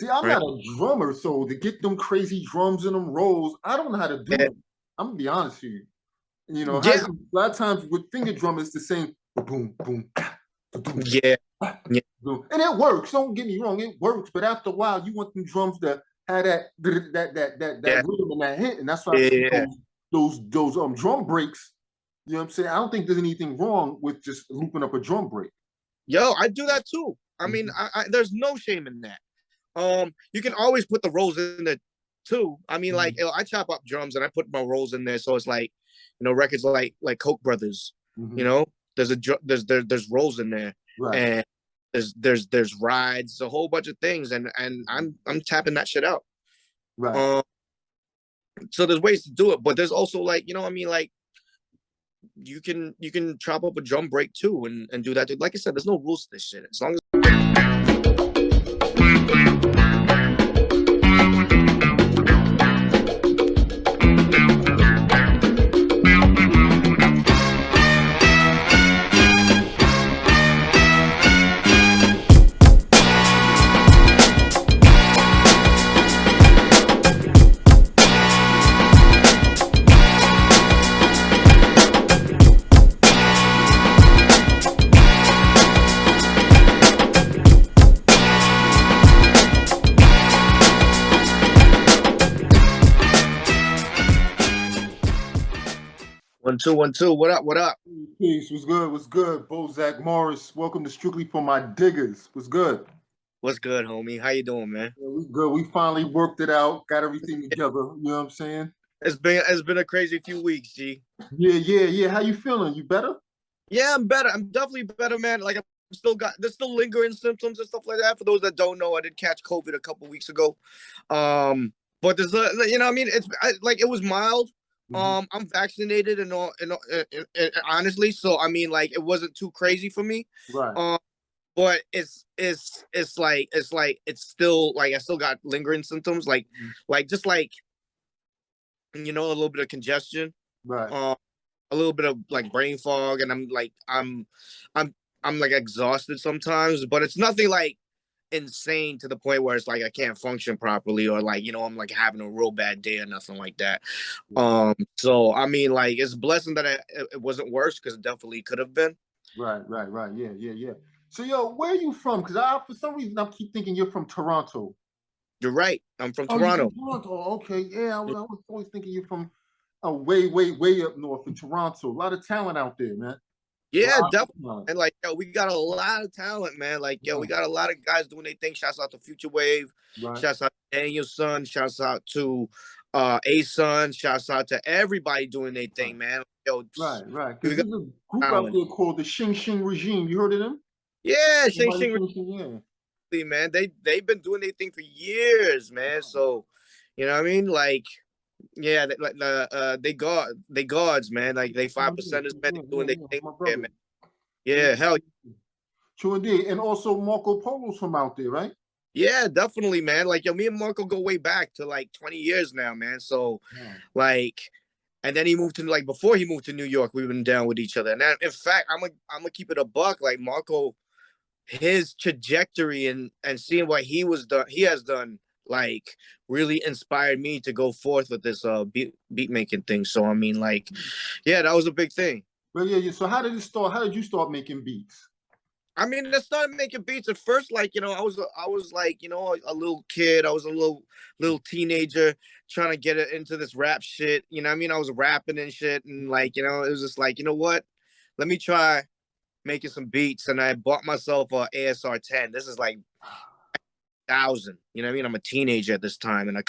See, I'm right? not a drummer, so to get them crazy drums and them rolls, I don't know how to do Yeah, them. I'm gonna be honest with you. You know, how, yeah, a lot of times with finger drum, it's the same boom, boom, boom, yeah, yeah, boom, and it works. Don't get me wrong, it works. But after a while, you want them drums to have that yeah, rhythm and that hit, and that's why I see yeah. those drum breaks. You know what I'm saying? I don't think there's anything wrong with just looping up a drum break. Yo, I do that too. I mean, Mhm. there's no shame in that. You can always put the rolls in there too. I mean, like Mhm. I chop up drums and I put my rolls in there, so it's like, records like Koch brothers. You Mhm. know, there's rolls in there, Right. and there's rides, a whole bunch of things, and I'm tapping that shit out. Right. Um, so there's ways to do it, but there's also like, what I mean, like you can chop up a drum break too and do that too. Like I said, there's no rules to this shit. As long as 1 2 1 2. What up? What up? Peace. What's good? What's good? Bozack Morris. Welcome to Strictly for My Diggers. What's good? What's good, homie? How you doing, man? Yeah, we good. We finally worked it out. Got everything together. You know what I'm saying? It's been a crazy few weeks, G. Yeah, yeah, yeah. How you feeling? You better? Yeah, I'm better. I'm definitely better, man. Like I'm still got there's still lingering symptoms and stuff like that. For those that don't know, I did catch COVID a couple weeks ago. But there's I mean, like it was mild. Hmm. I'm vaccinated and honestly, so I mean, like it wasn't too crazy for me. Right. Um, but it's still like I still got lingering symptoms, Mhm. just like a little bit of congestion. Right. Um, a little bit of like brain fog, and I'm I'm like exhausted sometimes, but it's nothing like insane to the point where it's like I can't function properly or like I'm like having a real bad day or nothing like that. Yeah. So I mean, like it's a blessing that it wasn't worse because it definitely could have been. Right. Right. Right. Yeah. Yeah. Yeah. So, yo, where are you from? Because I, for some reason, I keep thinking you're from Toronto. You're right. I'm from Oh, you're from Toronto. Toronto. Okay. Yeah. I was always thinking you're from way, way, way up north in Toronto. A lot of talent out there, man. Yeah, Lots of definitely. talent. And like, we got a lot of talent, man. Like, we Right. got a lot of guys doing their thing. Shouts out to Future Wave. Right. Shouts out to Daniel's son. Shouts out to A Son. Shouts out to everybody doing their Right. thing, man. Yo, Right, right. we Because got there's a group out talent. there called the Xing Xing Regime. You heard of them? Yeah, Shing Somebody Shing, Xing Xing, yeah. man. They've been doing their thing for years, man. So, you know what I mean? Like, yeah, like they gods, man. Like they Oh, five yeah, percenters, man. They yeah, doing yeah, their yeah. thing, My yeah, brother. man. Yeah. Yeah, hell True indeed. And also Marco Polo's from out there, right? yeah, definitely, man. Like, me and Marco go way back to like 20 years now, man. So, Wow. like, and then he moved to like before he moved to New York, we've been down with each other. And in fact, I'm gonna keep it a buck. Like Marco, his trajectory and seeing what he has done, like really inspired me to go forth with this beat making thing. So I mean, like, yeah, that was a big thing. But yeah, yeah. So how did it start? How did you start making beats? I mean, I started making beats at first. Like, I was like, a little kid. I was a little teenager trying to get it into this rap shit. You know what I mean? I was rapping and shit, and like, it was just like, you know what? Let me try making some beats, and I bought myself a ASR 10. This is like 1,000. You know what I mean? I'm a teenager at this time, and I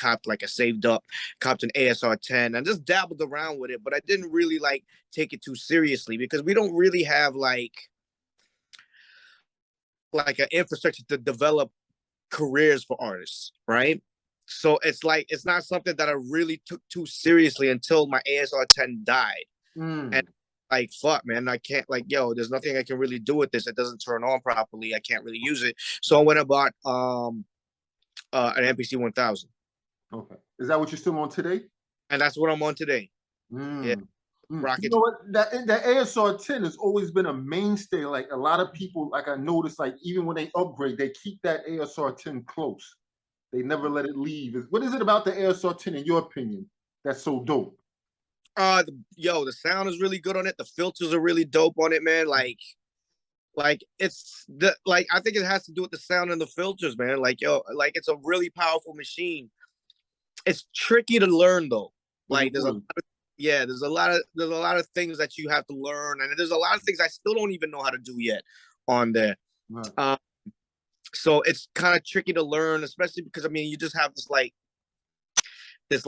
saved up, copped an ASR 10, and just dabbled around with it, but I didn't really like take it too seriously because we don't really have like an infrastructure to develop careers for artists, right? So it's like it's not something that I really took too seriously until my ASR 10 died. And Mm. like fuck, man, I can't like there's nothing I can really do with this. It doesn't turn on properly. I can't really use it. So I went and bought an MPC 1000. Okay. Is that what you're still on today? And that's what I'm on today. Yeah, Mm. Mm. You Rockets. know what? That ASR 10 has always been a mainstay. Like a lot of people, like I noticed, like even when they upgrade, they keep that ASR 10 close. They never let it leave. What is it about the ASR 10, in your opinion, that's so dope? The sound is really good on it. The filters are really dope on it, man. Like it's the like I think it has to do with the sound and the filters, man. Like like it's a really powerful machine. It's tricky to learn though. Like there's a lot of things that you have to learn, and there's a lot of things I still don't even know how to do yet on there. Right. So it's kind of tricky to learn, especially because I mean you just have this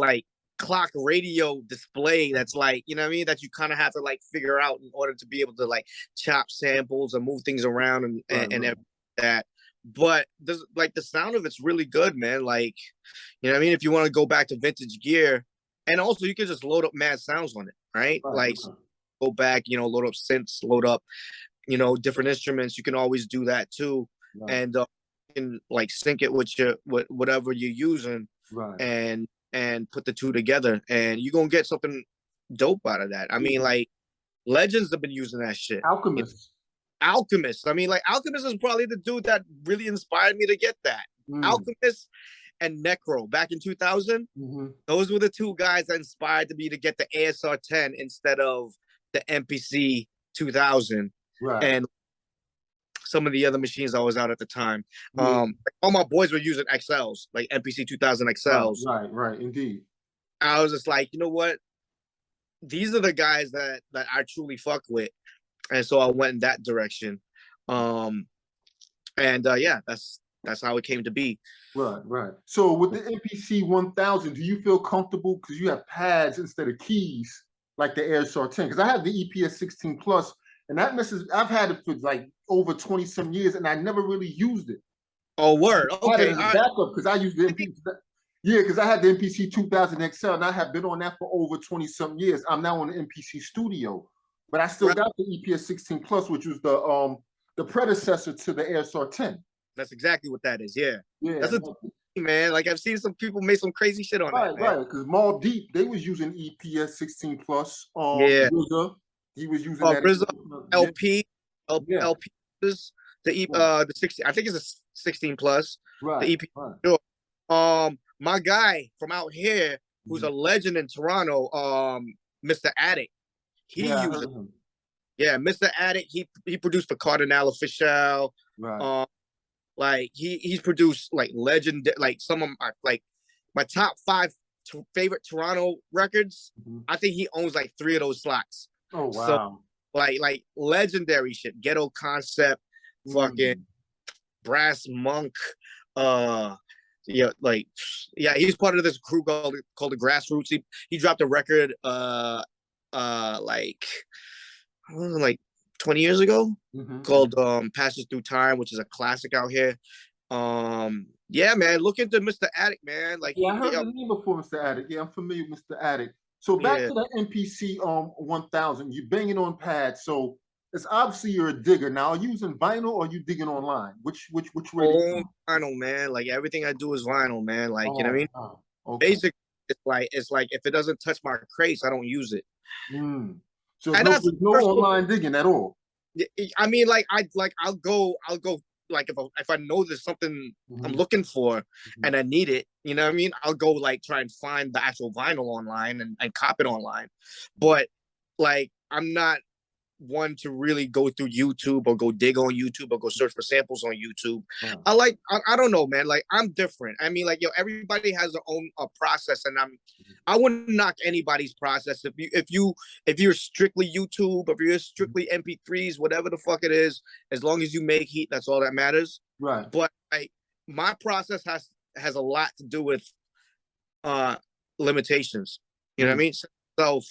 clock radio display that's like, you know what I mean, that you kind of have to like figure out in order to be able to like chop samples and move things around and that. But there's like the sound of it's really good, man. Like, you know what I mean? If you want to go back to vintage gear, and also you can just load up mad sounds on it, right? Like go back, you know, load up synths, load up, you know, different instruments. You can always do that too. And you can like sync it with whatever you're using, and put the two together, and you're gonna get something dope out of that. I mean, like legends have been using that shit. Alchemist. I mean, like Alchemist is probably the dude that really inspired me to get that. Alchemist and Necro back in 2000. Those were the two guys that inspired me to get the ASR 10 instead of the MPC 2000 and some of the other machines I was out at the time. All my boys were using XLs, like MPC 2000 XLs. Right, indeed. I was just like, you know what? These are the guys that I truly fuck with. And so I went in that direction. Yeah, that's how it came to be. Right. So with the MPC 1000, do you feel comfortable because you have pads instead of keys like the AirStar 10? Because I have the EPS 16 Plus, and that I've had it for like over 20 some years, and I never really used it. Oh, word. Okay. As a backup because I used the MPC. Yeah, because I had the MPC 2000 XL, and I have been on that for over 20 some years. I'm now on the MPC Studio, but I still got the EPS 16 Plus, which was the predecessor to the AirStar 10. That's exactly what that is. Yeah. That's man. Like I've seen some people make some crazy shit on that. Right. Because Mal Deep, they was using EPS 16 Plus. RZA, he was using that. RZA, LP, the 60. I think it's a 16 Plus. Right. The EP. My guy from out here, who's a legend in Toronto, Mr. Attic. He uses him. Yeah, Mr. Attic. He produced the Cardinal Official. Right. Like he's produced like legend, like some of my top 5 favorite Toronto records. I think he owns like 3 of those slots. Oh wow! So like legendary shit. Ghetto Concept, fucking Brass Monk. He's part of this crew called the Grassroots. He dropped a record like 20 years ago called Passes Through Time, which is a classic out here. Yeah, man, look into Mr. Attic, man. Like I heard the name before, Mr. Attic. Yeah, I'm familiar with Mr. Attic. So back to the MPC 1000, you're banging on pads. So it's obviously you're a digger. Now, are you using vinyl or are you digging online? Which way? Vinyl, man. Like everything I do is vinyl, man. Like you know what I mean? Okay. Basically, it's like if it doesn't touch my crates, I don't use it. So there's no online digging at all. I mean, like I'll go like if I know there's something I'm looking for and I need it, you know what I mean? I'll go like try and find the actual vinyl online and cop it online. But like I'm not one to really go through YouTube or go dig on YouTube or go search for samples on YouTube. I don't know, man. Like I'm different. I mean, like everybody has their own process, and I wouldn't knock anybody's process. If you're strictly YouTube, if you're strictly MP3s, whatever the fuck it is, as long as you make heat, that's all that matters. Right. But my process has a lot to do with limitations. You know what I mean? Self,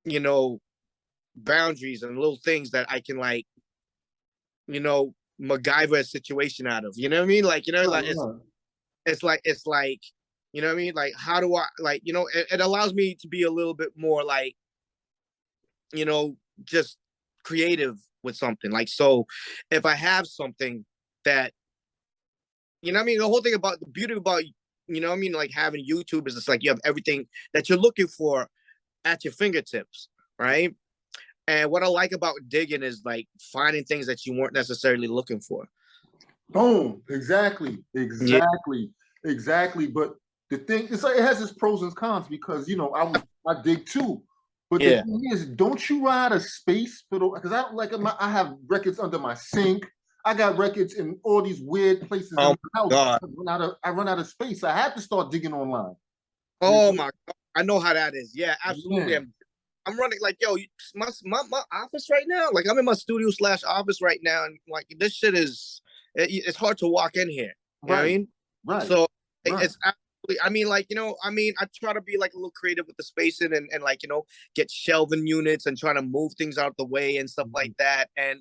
you know, boundaries and little things that I can like, you know, MacGyver a situation out of. You know what I mean? Like, you know, like it's like, you know what I mean? Like, how do I like, you know, it allows me to be a little bit more like, you know, just creative with something. Like, so if I have something that, you know what I mean? The whole thing about the beauty about, you know what I mean? Like having YouTube is it's like you have everything that you're looking for at your fingertips, right? And what I like about digging is like finding things that you weren't necessarily looking for. Boom. Exactly. Exactly. But the thing, it's like it has its pros and cons because I dig too. But the Yeah. thing is, don't you run out of space for the because I have records under my sink. I got records in all these weird places in Oh my house. my God. I run out of space. I had to start digging online. Oh my God. I know how that is. Yeah, absolutely. Yeah. I'm running like, yo, my office right now. Like I'm in my studio / office right now, and like this shit it's hard to walk in here. You know what I Right. mean? Right. So Right. it's absolutely. I mean, like I try to be like a little creative with the spacing and like get shelving units and trying to move things out the way and stuff like that. And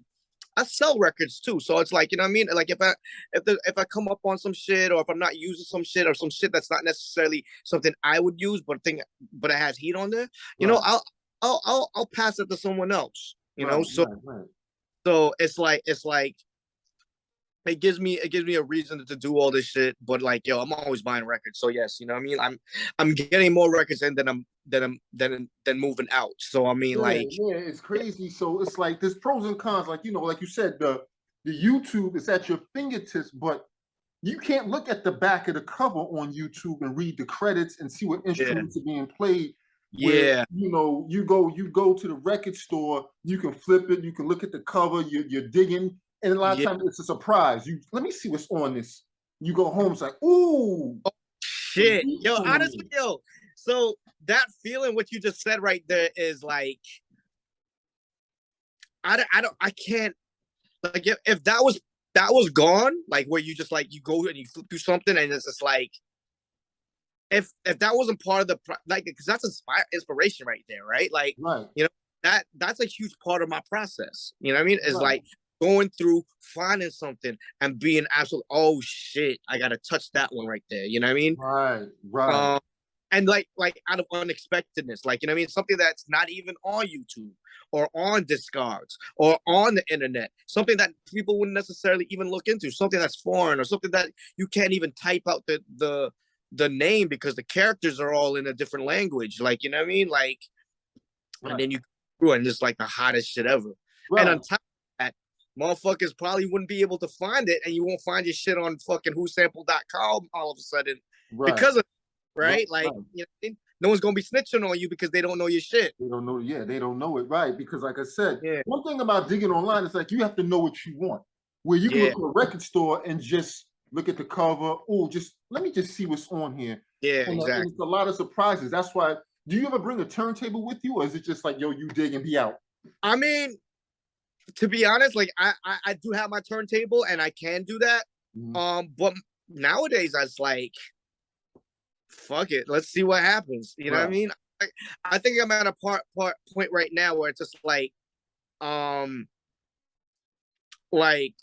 I sell records too, so it's like I mean, like if I come up on some shit or if I'm not using some shit or some shit that's not necessarily something I would use, but it has heat on there, Right. I'll pass it to someone else. Right. So Right. so it's like it gives me a reason to do all this shit. But like I'm always buying records. So yes, you know what I mean. I'm getting more records in than moving out. So I mean Yeah, like yeah, it's crazy. So it's like there's pros and cons. Like like you said, the YouTube is at your fingertips, but you can't look at the back of the cover on YouTube and read the credits and see what yeah instruments are being played. Where yeah you go to the record store, you can flip it, you can look at the cover, you're digging, and a lot of yeah times it's a surprise. You let me see what's on this. You go home, it's like, ooh, the shit beats on honestly so that feeling what you just said right there is like I can't like if that was gone, like where you just like you go and you flip through something and it's just like if that wasn't part of the like because that's inspiration right there, right? Like right, that's a huge part of my process. You know what I mean? Is right, like going through finding something and being absolute oh shit, I gotta touch that one right there. You know what I mean? right, right, Um and like out of unexpectedness, like you know what I mean, something that's not even on YouTube or on Discogs or on the internet, something that people wouldn't necessarily even look into, something that's foreign or something that you can't even type out the name because the characters are all in a different language, like you know what I mean, like and right, then you through and it's like the hottest shit ever. And right, on top of that, motherfuckers probably wouldn't be able to find it, and you won't find your shit on fucking whosample.com all of a sudden right, because of right, right? Like, right. no one's gonna be snitching on you because they don't know your shit. They don't know. Yeah, they don't know it right because, like I said, Yeah, one thing about digging online is like you have to know what you want. Where you can yeah, look at a record store and just look at the cover. Oh, just let me just see what's on here, yeah, and exactly. it's a lot of surprises. That's why. Do you ever bring a turntable with you, or is it just like yo, you dig and be out? I mean, to be honest, like I do have my turntable and I can do that. Mhm. But nowadays I was like, fuck it, let's see what happens. You know what I Right. mean? I, I think I'm at a point right now where it's just um, like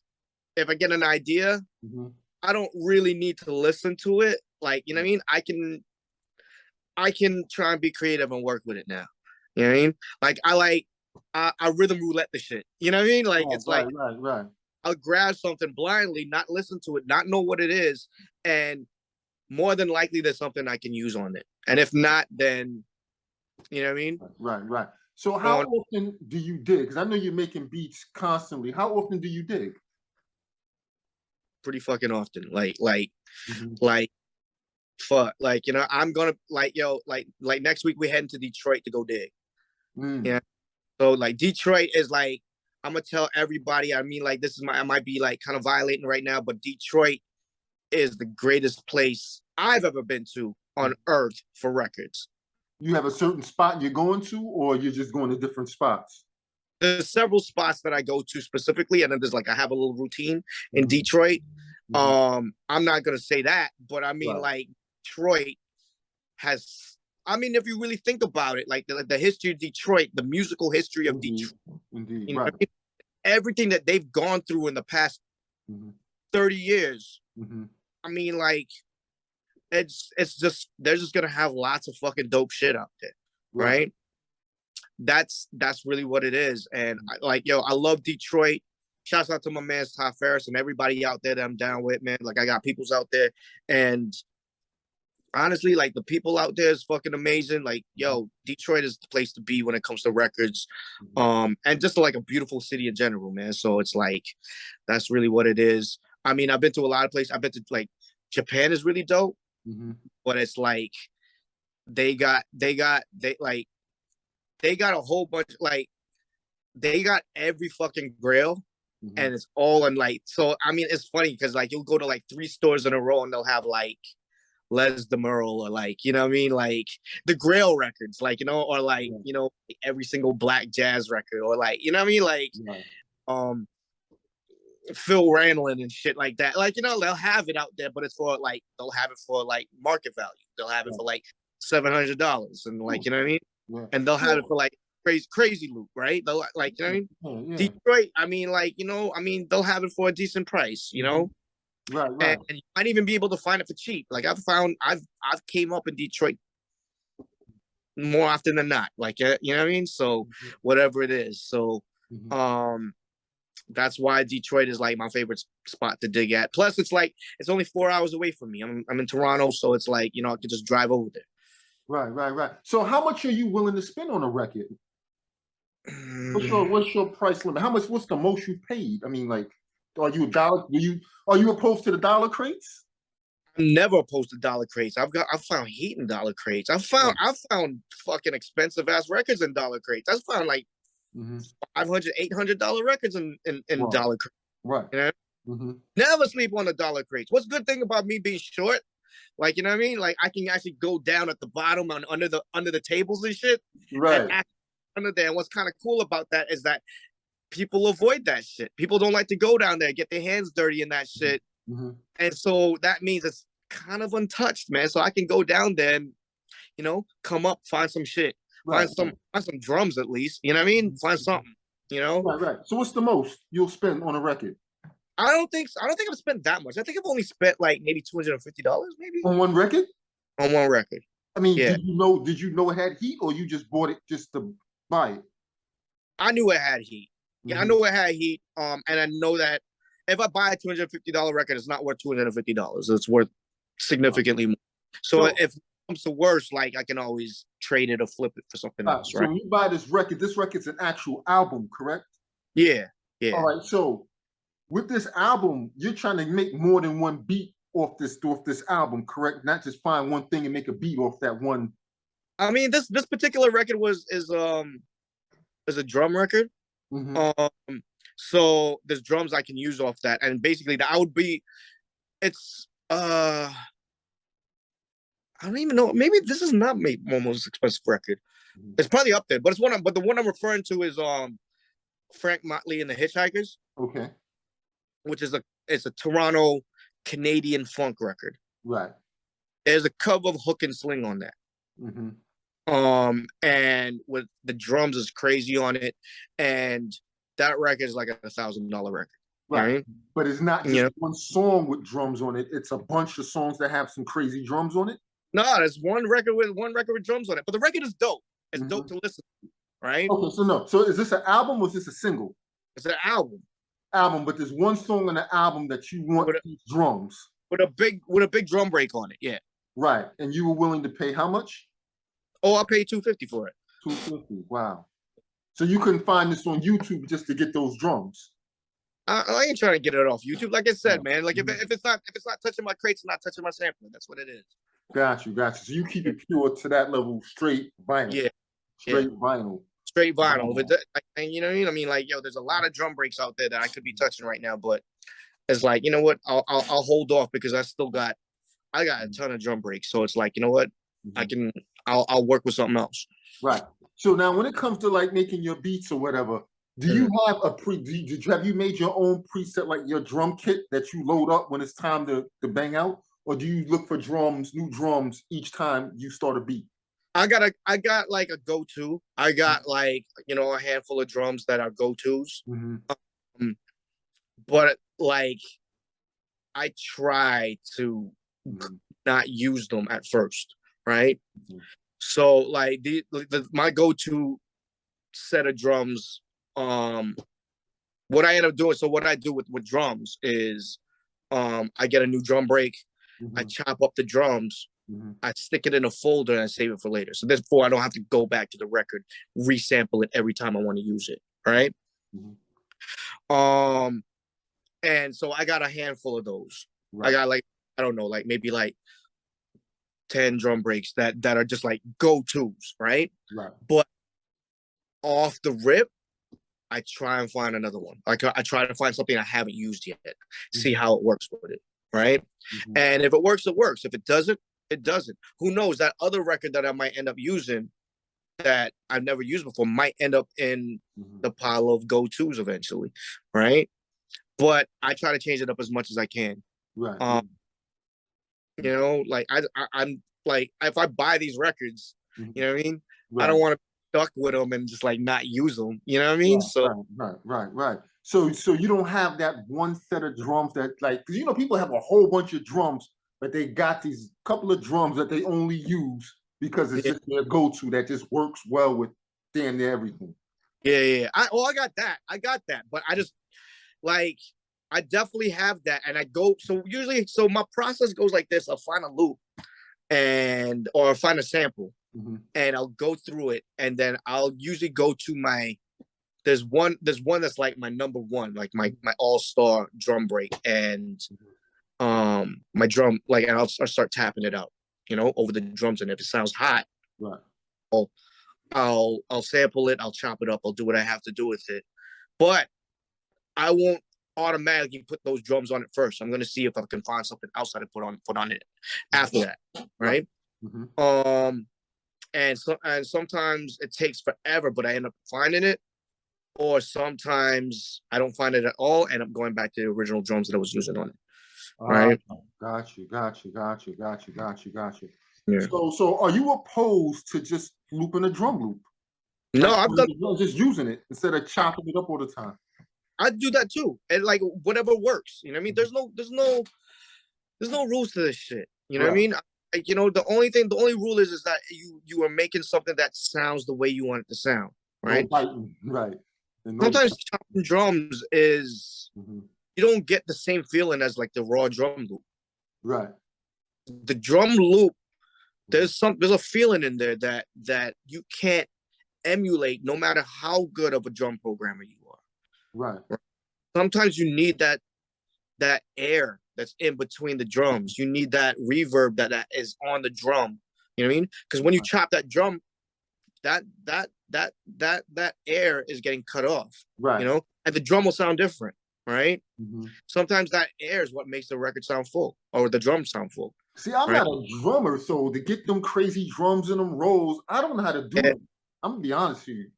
if I get an idea, Mhm. I don't really need to listen to it. Like, you know what I mean? I can try and be creative and work with it now. You know what I mean? Like I rhythm roulette the shit. You know what I mean? Like Right. it's like Right. Right. Right. I'll grab something blindly, not listen to it, not know what it is, and more than likely there's something I can use on it. And if not, then you know what I mean? Right. Right. So, how On often do you dig? Because I know you're making beats constantly. How often do you dig? pretty fucking often. Like Mhm. like fuck. Like, I'm gonna like like next week we're heading to Detroit to go dig. Mm. Yeah. So like Detroit is like I'm gonna tell everybody. I mean, like this is I might be like kind of violating right now, but Detroit is the greatest place I've ever been to on earth for records. You have a certain spot you're going to, or you're just going to different spots? There's several spots that I go to specifically, and then there's like I have a little routine in Mhm. Detroit. Mhm. I'm not gonna say that, but I mean Right. like Detroit has. I mean, if you really think about it, like the history of Detroit, the musical history of Indeed. Detroit, Indeed. you know, Right. what I mean? Everything that they've gone through in the past Mhm. 30 years. Mhm. I mean, like it's just they're just gonna have lots of fucking dope shit out there, Right. right? That's really what it is. And I love Detroit. Shouts out to my man Ty Ferris and everybody out there that I'm down with, man. Like I got peoples out there, and honestly, like the people out there is fucking amazing. Like, yo, Detroit is the place to be when it comes to records. Mhm. And just like a beautiful city in general, man. So it's like that's really what it is. I mean, I've been to a lot of places. I've been to like Japan is really dope, Mm-hmm. but it's like they got a whole bunch, like they got every fucking grail, Mm-hmm. and it's all in like, so I mean it's funny because like you'll go to like 3 stores in a row and they'll have like Les the Merle, or like, you know what I mean, like the Grail records, like, you know, or like, Yeah. you know, every single black jazz record, or like, you know what I mean, like Right. um Phil Randlin and shit like that. Like, you know, they'll have it out there, but it's for like, they'll have it for like market value. They'll have it Right. for like $700, and like, you know what I mean? Yeah. And they'll have it for like crazy loot, right? They'll like, you know what I mean? Yeah. Detroit, I mean, like, you know, I mean, they'll have it for a decent price, you know? Right. Right. And you might even be able to find it for cheap. Like I've came up in Detroit more often than not. Like, you know what I mean? So whatever it is. So that's why Detroit is like my favorite spot to dig at. Plus, it's like it's only 4 hours away from me. I'm in Toronto, so it's like, you know, I could just drive over there. Right. So how much are you willing to spend on a record? What's your price limit? How much? What's the most you paid? I mean, like, are you a dollar? Are you opposed to the dollar crates? I'm never opposed to dollar crates. I've found heat in dollar crates. I've found fucking expensive ass records in dollar crates. I've found like $500, $800 records in Right. dollar crates. Right. You know? Never sleep on the dollar crates. What's good thing about me being short? Like, you know what I mean? Like I can actually go down at the bottom and under the tables and shit. Right. And under there. And what's kind of cool about that is that people avoid that shit. People don't like to go down there, get their hands dirty in that shit. And so that means it's kind of untouched, man. So I can go down there and, you know, come up, find some shit, find some drums at least. You know what I mean? Find something, you know? Right. So what's the most you'll spend on a record? I don't think I've spent that much. I think I've only spent like maybe $250, maybe. On one record? On one record. I mean, yeah. Did you know it had heat, or you just bought it just to buy it? I knew it had heat. Yeah, I know it had heat. And I know that if I buy a $250 record, it's not worth $250. It's worth significantly more. So if it comes to worse, like I can always trade it or flip it for something else, right? So when you buy this record's an actual album, correct? Yeah. All right. So with this album, you're trying to make more than one beat off this album, correct? Not just find one thing and make a beat off that one. I mean, this particular record is a drum record. So there's drums I can use off that, and basically that would be, it's I don't even know. Maybe this is not my most expensive record. It's probably up there, but the one I'm referring to is Frank Motley and the Hitchhikers. Okay. Which is it's a Toronto Canadian funk record. Right. There's a cover of Hook and Sling on that. And with the drums is crazy on it, and that record is like $1,000 record. Right. You know? But it's not just one song with drums on it. It's a bunch of songs that have some crazy drums on it. No, there's one record with drums on it. But the record is dope. It's dope to listen to, right? Okay, so is this an album or is this a single? It's an album. But there's one song on the album that you want drums. With a big drum break on it, yeah. Right. And you were willing to pay how much? Oh, I paid $250 for it. $250. Wow. So you couldn't find this on YouTube just to get those drums? I ain't trying to get it off YouTube. Like I said, man, like if it's not touching my crates, it's not touching my sampling. That's what it is. Got you. So you keep it pure to that level, straight vinyl. Yeah. Straight vinyl. Straight vinyl. And you know what I mean? I mean, like, yo, there's a lot of drum breaks out there that I could be touching right now, but it's like, you know what? I'll hold off because I got a ton of drum breaks. So it's like, you know what? I'll work with something else. Right. So now when it comes to like making your beats or whatever, do you have have you made your own preset, like your drum kit that you load up when it's time to bang out? Or do you look for new drums each time you start a beat? I got like a go-to. I got like, you know, a handful of drums that are go-tos. But like I try to not use them at first, right? So like my go-to set of drums, what I end up doing, so what I do with drums is I get a new drum break, I chop up the drums, I stick it in a folder and I save it for later. So therefore I don't have to go back to the record, resample it every time I want to use it, right? And so I got a handful of those. Right. I got like I don't know, like maybe like 10 drum breaks that are just like go-tos, right? Right. But off the rip, I try and find another one. Like I try to find something I haven't used yet, see how it works with it, right? And if it works, it works. If it doesn't, it doesn't. Who knows? That other record that I might end up using that I've never used before might end up in the pile of go-tos eventually, right? But I try to change it up as much as I can. Right. You know, like I'm like, if I buy these records, you know what I mean? Right. I don't want to be stuck with them and just like not use them. You know what I mean? Right. So you don't have that one set of drums that like, because you know people have a whole bunch of drums, but they got these couple of drums that they only use because it's just their go-to that just works well with damn near everything. Yeah. I got that. But I just like, I definitely have that. And I go, so usually, so my process goes like this. I'll find a loop or find a sample and I'll go through it. And then I'll usually go to my, there's one that's like my number one, like my all-star drum break. And my drum, like, and I'll start tapping it out, you know, over the drums. And if it sounds hot, right, I'll sample it, I'll chop it up, I'll do what I have to do with it. But I won't automatically put those drums on it first. I'm gonna see if I can find something else to put on it after that, right? And sometimes it takes forever, but I end up finding it, or sometimes I don't find it at all, and I'm going back to the original drums that I was using on it. Right? Got you. Yeah. So are you opposed to just looping a drum loop? No, like, I've done just using it instead of chopping it up all the time. I do that too, and like whatever works. You know what I mean? There's no rules to this shit. You know what I mean? Like, you know, the only rule is that you are making something that sounds the way you want it to sound, right? Right. Sometimes chopping drums is you don't get the same feeling as like the raw drum loop. Right. The drum loop, there's a feeling in there that you can't emulate no matter how good of a drum programmer you are. Right. Sometimes you need that air that's in between the drums. You need that reverb that is on the drum. You know what I mean? Because when you chop that drum, that air is getting cut off. Right. You know, and the drum will sound different. Right. Sometimes that air is what makes the record sound full or the drum sound full. See, I'm not a drummer, so to get them crazy drums and them rolls, I don't know how to do it. I'm gonna be honest with you.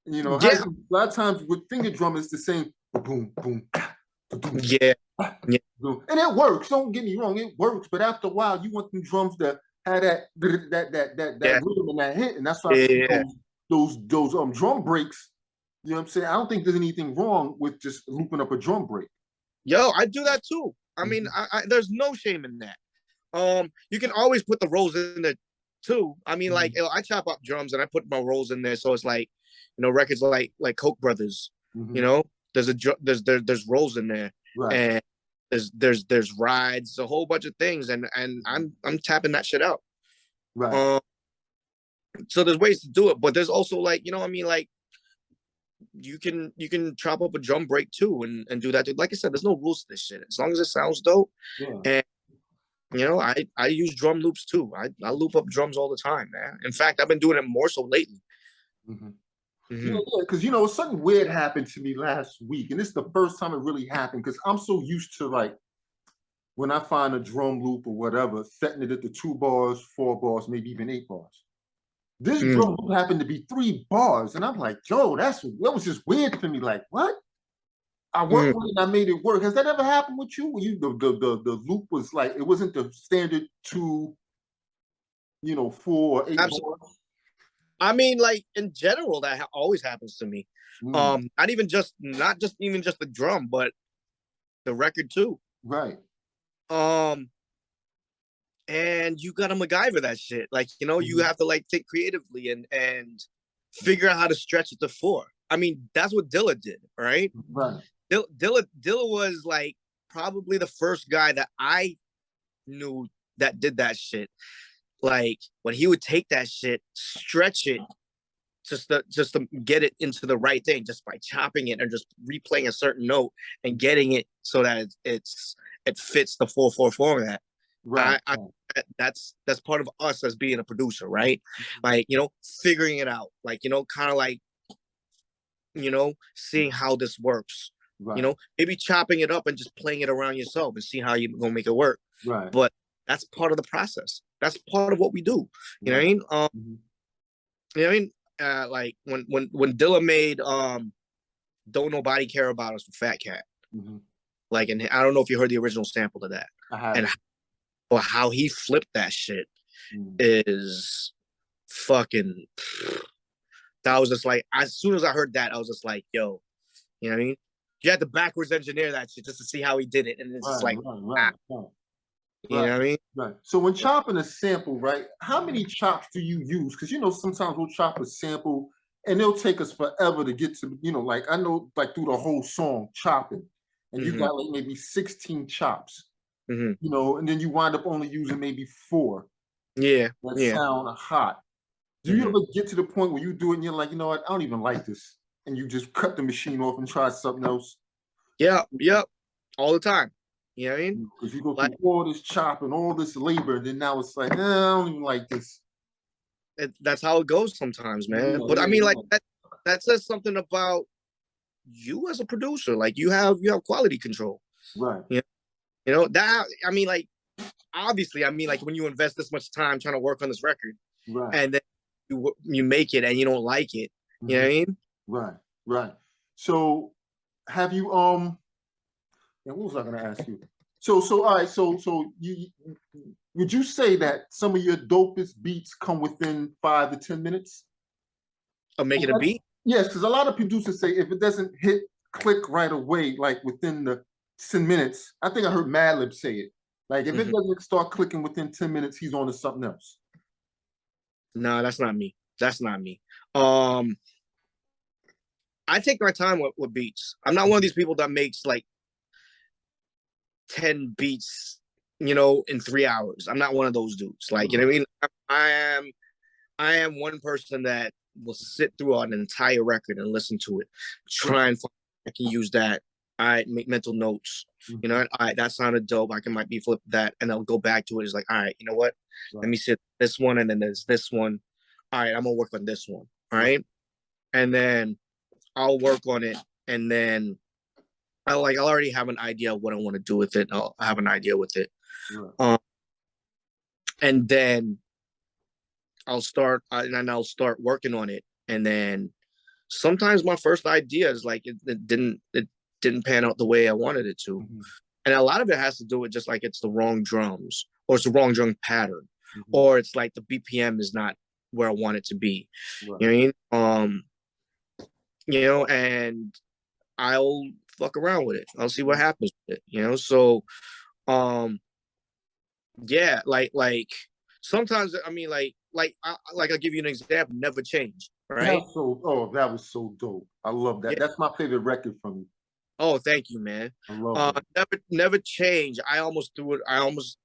You know, a lot of times with finger drum, it's the same boom, boom, boom. Yeah. And it works. Don't get me wrong, it works. But after a while, you want them drums to have that rhythm and that hit, and that's why those drum breaks. You know what I'm saying? I don't think there's anything wrong with just looping up a drum break. Yo, I do that too. I mean, there's no shame in that. You can always put the rolls in there too. I mean, like I chop up drums and I put my rolls in there, so it's like, you know, records like Koch brothers. You know, there's rolls in there, and there's rides, a whole bunch of things, and I'm tapping that shit out. Right. So there's ways to do it, but there's also like, you know what I mean, like you can chop up a drum break too and do that. Like I said, there's no rules to this shit. As long as it sounds dope. And you know, I use drum loops too. I loop up drums all the time, man. In fact, I've been doing it more so lately. Yeah, because you know, something weird happened to me last week, and this is the first time it really happened because I'm so used to like when I find a drum loop or whatever, setting it at the 2 bars, 4 bars, maybe even 8 bars. This drum loop happened to be 3 bars, and I'm like, Joe, that was just weird for me. Like, what? I worked with it and I made it work. Has that ever happened with you? When you the loop was like it wasn't the standard 2, 4 or 8 bars? I mean, like in general, that always happens to me. Not just the drum, but the record too. Right. And you gotta MacGyver that shit. Like, you know, you have to like think creatively and figure out how to stretch it to 4. I mean, that's what Dilla did, right? Right. Dilla was like probably the first guy that I knew that did that shit. Like when he would take that shit, stretch it just to get it into the right thing, just by chopping it and just replaying a certain note and getting it so that it fits the 4/4 format. Right. I Right. that's part of us as being a producer, right? Mhm. Like, figuring it out, like, kind of like, seeing how this works. Right. Maybe chopping it up and just playing it around yourself and see how you're gonna make it work. Right. But that's part of the process. That's part of what we do. You know what I Right. mean? Mhm. You know what I mean? Like when Dilla made "Don't Nobody Care About Us" with Fat Cat. Mhm. Like, and I don't know if you heard the original sample of that, I and haven't. how he flipped that shit Mhm. is fucking. That was just like, as soon as I heard that, I was just like, yo, you know what I mean? You had to backwards engineer that shit just to see how he did it, and it's just Right. like, Right. ah, Right. Right. you Right. know what I mean? Right. So when chopping a sample, right, how many chops do you use? Because sometimes we'll chop a sample and it'll take us forever to get to, like I know like through the whole song chopping, and you Mm-hmm. got like maybe 16 chops, Mm-hmm. and then you wind up only using maybe 4 Yeah. that Yeah. sound hot. Do you Mm-hmm. ever get to the point where you do it and you're like, you know what, I don't even like this, and you just cut the machine off and try something else? Yeah. Yep. All the time. You know what I mean? Because you go Like, through all this chopping, all this labor, and then now it's like, I don't even like this. that's how it goes sometimes, man. Yeah, But I yeah, mean, like yeah. that says something about you as a producer. Like, you have quality control. Right. That, I mean, like, obviously, I mean, like, when you invest this much time trying to work on this record, Right. and then you make it and you don't like it, you know Mhm. what I mean? Right. Right. So have you and what was I gonna ask you? So all right, so you would you say that some of your dopest beats come within 5 to 10 minutes? Of making a beat. Yes, because a lot of producers say if it doesn't hit click right away, like within the 10 minutes, I think I heard Madlib say it. Like if it Mm-hmm. doesn't start clicking within 10 minutes, he's on to something else. No, that's not me. That's not me. Um, I take my time with beats. I'm not one of these people that makes like 10 beats, in 3 hours. I'm not one of those dudes. Like, you know what I mean? I am one person that will sit through an entire record and listen to it, try and find I can use that. I make mental notes. Mhm. All right, that sounded dope. I can might be flip that, and I'll go back to it. It's like, all right, you know what? Let Right. me sit this one, and then there's this one. All right, I'm gonna work on this one. All Right. right, and then I'll work on it, and then I already have an idea of what I want to do with it. I'll have an idea with it, Right. and then I'll start working on it, and then sometimes my first idea is like it didn't pan out the way I wanted it to, Mhm. and a lot of it has to do with just like it's the wrong drums or it's the wrong drum pattern, Mhm. or it's like the BPM is not where I want it to be. Right. You know what I mean? And I'll fuck around with it. I'll see what happens with it. So, um, yeah, like sometimes I mean, I'll give you an example. Never Change, right? That's so. Oh, that was so dope. I love that. Yeah. That's my favorite record from you. Oh, thank you, man. I love that. Never Change. I almost threw it. I almost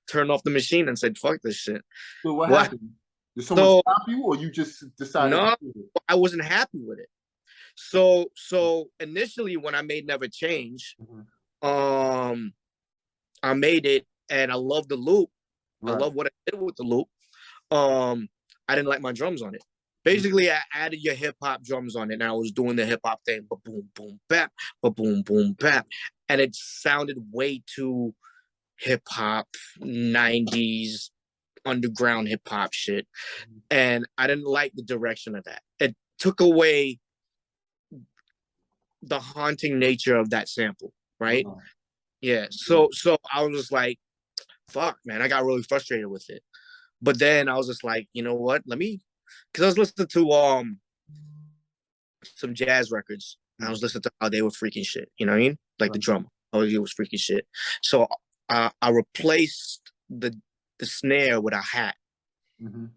turned off the machine and said, "Fuck this shit." So what What? happened? Did someone So stop you, or you just decided to no, do it? I wasn't happy with it. So initially, when I made Never Change, Mhm. um, I made it and I love the loop. I Right. love what I did with the loop. Um, I didn't like my drums on it. Mhm. Basically, I added your hip hop drums on it, and I was doing the hip hop thing, ba boom boom bap, ba boom boom bap, and it sounded way too hip hop, 90s underground hip hop shit, and I didn't like the direction of that. It took away the haunting nature of that sample, right? Right. Yeah. Right. So I was just like, fuck, man, I got really frustrated with it. But then I was just like, you know what? Because I was listening to some jazz records. And I was Mhm. listening to how they were freaking shit. You know what I mean? Like the Right. drum, oh, it was freaking shit. So I replaced the snare with a hat, Mhm.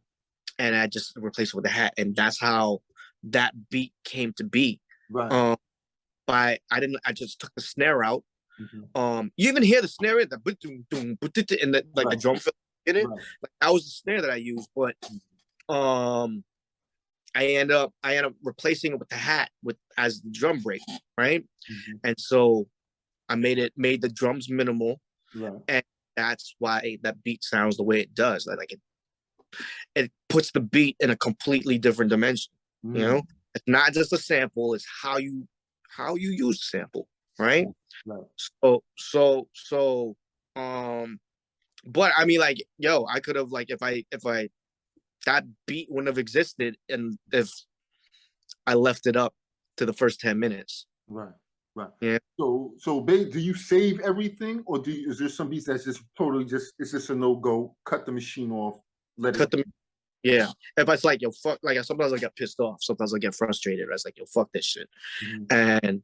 and I just replaced it with a hat, and that's how that beat came to be. Right. Um, I just took the snare out. Mhm. You even hear the snare in the and the Right. drum fill in it. Right. Like that was the snare that I used, but um I end up replacing it with the hat with as the drum break, right? Mhm. And so I made the drums minimal, Right. and that's why that beat sounds the way it does. Like it puts the beat in a completely different dimension. You know, it's not just a sample; it's how you use the sample, right? Right. So, but I mean, like, yo, I could have like if I that beat wouldn't have existed, and if I left it up to the first 10 minutes. Right. Right. Yeah. So, babe, do you save everything, or is there some beats that's just totally it's just a no go? Cut the machine off, let Cut it. them. Yeah. If it's like, yo, fuck, like sometimes I get pissed off, sometimes I get frustrated. I was like, yo, fuck this shit. And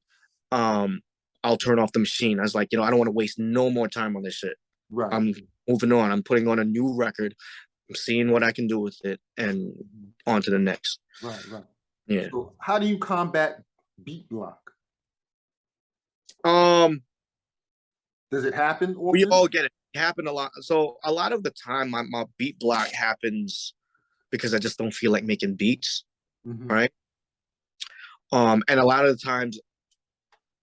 I'll turn off the machine. I was like, I don't want to waste no more time on this shit. Right. I'm moving on. I'm putting on a new record. I'm seeing what I can do with it, and on to the next. Right. Right. Yeah. So how do you combat beat block? Does it happen often? We all get it. It happen a lot. So a lot of the time, my beat block happens because I just don't feel like making beats, right? And a lot of the times,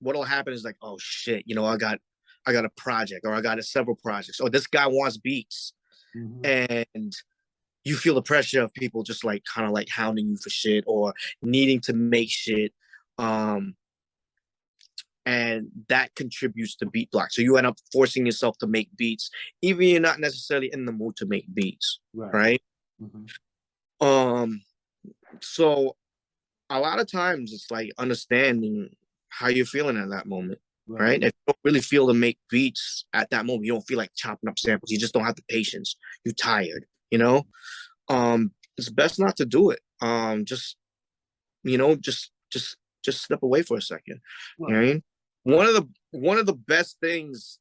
what'll happen is like, oh shit, I got a project, or I got several projects, or this guy wants beats, and you feel the pressure of people just like kind of like hounding you for shit or needing to make shit. And that contributes to beat block. So you end up forcing yourself to make beats, even you're not necessarily in the mood to make beats, right? So a lot of times it's like understanding how you're feeling at that moment, right? If you don't really feel to make beats at that moment, you don't feel like chopping up samples. You just don't have the patience. You're tired, it's best not to do it. Just step away for a second. You know what I mean? One of the best things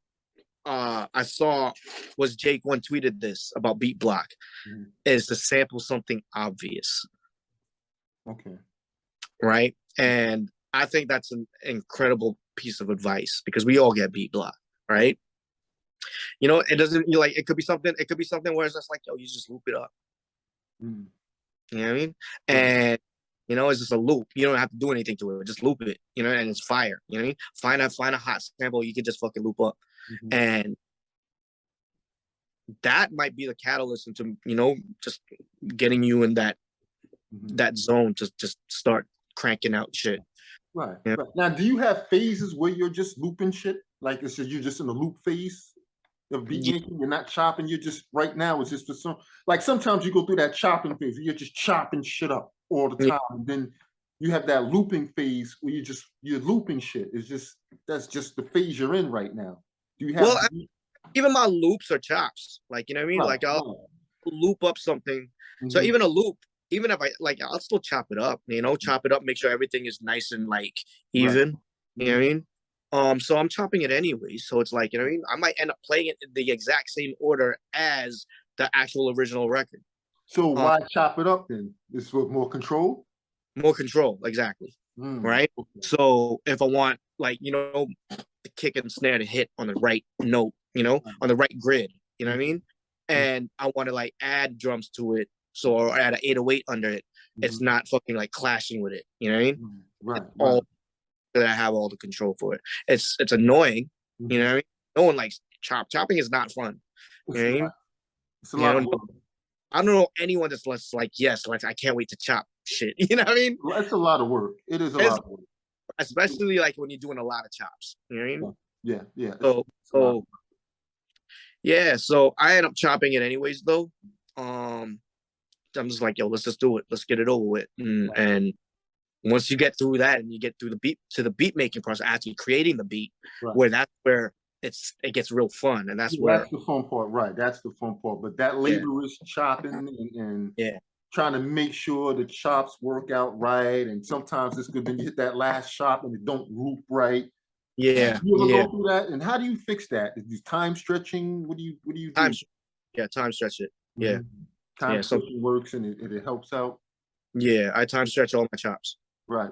I saw was Jake one tweeted this about beat block is to sample something obvious. Okay. Right. And I think that's an incredible piece of advice because we all get beat block, right? It doesn't it could be something where it's just like, yo, you just loop it up. You know what I mean? And it's just a loop. You don't have to do anything to it. Just loop it, and it's fire. You know what I mean? Find a hot sample you can just fucking loop up. And that might be the catalyst into, just getting you in that zone to just start cranking out shit. Right. Now, do you have phases where you're just looping shit? Like it's just you're just in the loop phase of beat making. You're not chopping. You're just right now. It's just for some. Like sometimes you go through that chopping phase. Where you're just chopping shit up all the time, and then you have that looping phase where you're looping shit. That's just the phase you're in right now. Do you have? Well, even my loops are chops. Like, you know what I mean? Like I'll loop up something. So even a loop, even if I'll still chop it up. Chop it up, make sure everything is nice and like even. You know what I mean? So I'm chopping it anyway. So it's like, you know what I mean? I might end up playing it in the exact same order as the actual original record. So why chop it up then? Is for more control? More control, exactly. Right? Okay. So if I want the kick and snare to hit on the right note, on the right grid, you know what I mean? And I want to like add drums to it, or add an 808 under it. It's not fucking like clashing with it, you know what I mean? Right. All that I have all the control for it. It's annoying, you know what I mean? No one likes chopping is not fun. You know what I mean? It's a lot of work. I don't know anyone that's less like, yes, like I can't wait to chop shit. You know what I mean? Well, it's a lot of work. It is a lot of work. Especially like when you're doing a lot of chops. You know what I mean? Yeah. So I end up chopping it anyways though. I'm just like, yo, let's just do it. Let's get it over with. And once you get through that and you get through the beat making process, actually creating the beat, that's where it gets real fun. And that's the fun part, right? That's the fun part. But that laborious chopping and trying to make sure the chops work out right. And sometimes it's good when you hit that last chop and it don't loop right. Yeah. You ever go through that? And how do you fix that? Is this time stretching? What do you do? Time stretch it. Yeah. Time stretching works and it helps out. Yeah, I time stretch all my chops. Right.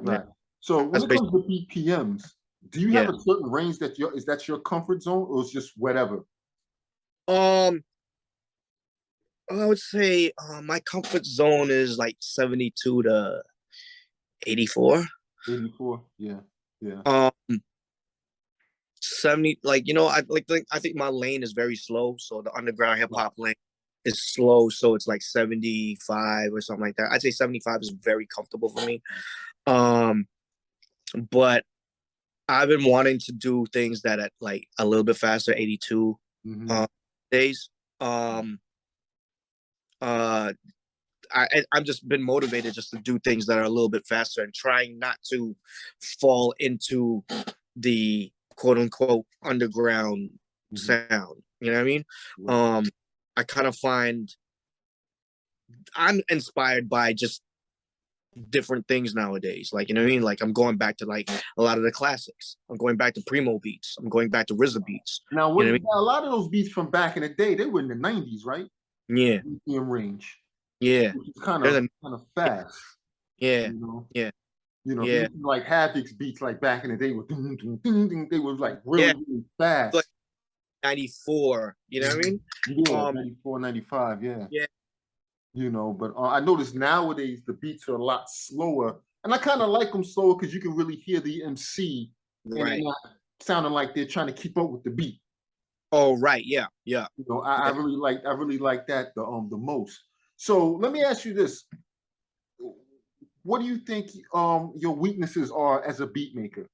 So when it comes to BPMs, do you have a certain range that's your comfort zone, or it's just whatever? I would say my comfort zone is like 72 to 84. 84, yeah. 70, like, you know, I think my lane is very slow. So the underground hip hop lane is slow. So it's like 75 or something like that. I'd say 75 is very comfortable for me. Um, but I've been wanting to do things that at like a little bit faster, 82 days. Um, uh, I'm just been motivated just to do things that are a little bit faster and trying not to fall into the quote unquote underground sound. You know what I mean? I kind of find I'm inspired by just different things nowadays. Like, you know what I mean? Like I'm going back to like a lot of the classics. I'm going back to Primo beats. I'm going back to RZA beats. Now, You know what a lot of those beats from back in the day, they were in the 90s, right? I mean? Yeah. BPM range. Yeah. Which is There's kind of fast. yeah. You know? Yeah. You know, Yeah. like Havoc's beats like back in the day were ding, ding, ding, ding, they were like really, Yeah. really fast. Like 94, you know what I mean? Yeah, 94, 95, yeah. Yeah. You know, but I notice nowadays the beats are a lot slower. And I kind of like them slower because you can really hear the MC and they're not sounding like they're trying to keep up with the beat. Oh, right. Yeah. Yeah. You know, I really like that the most. So let me ask you this. What do you think your weaknesses are as a beat maker?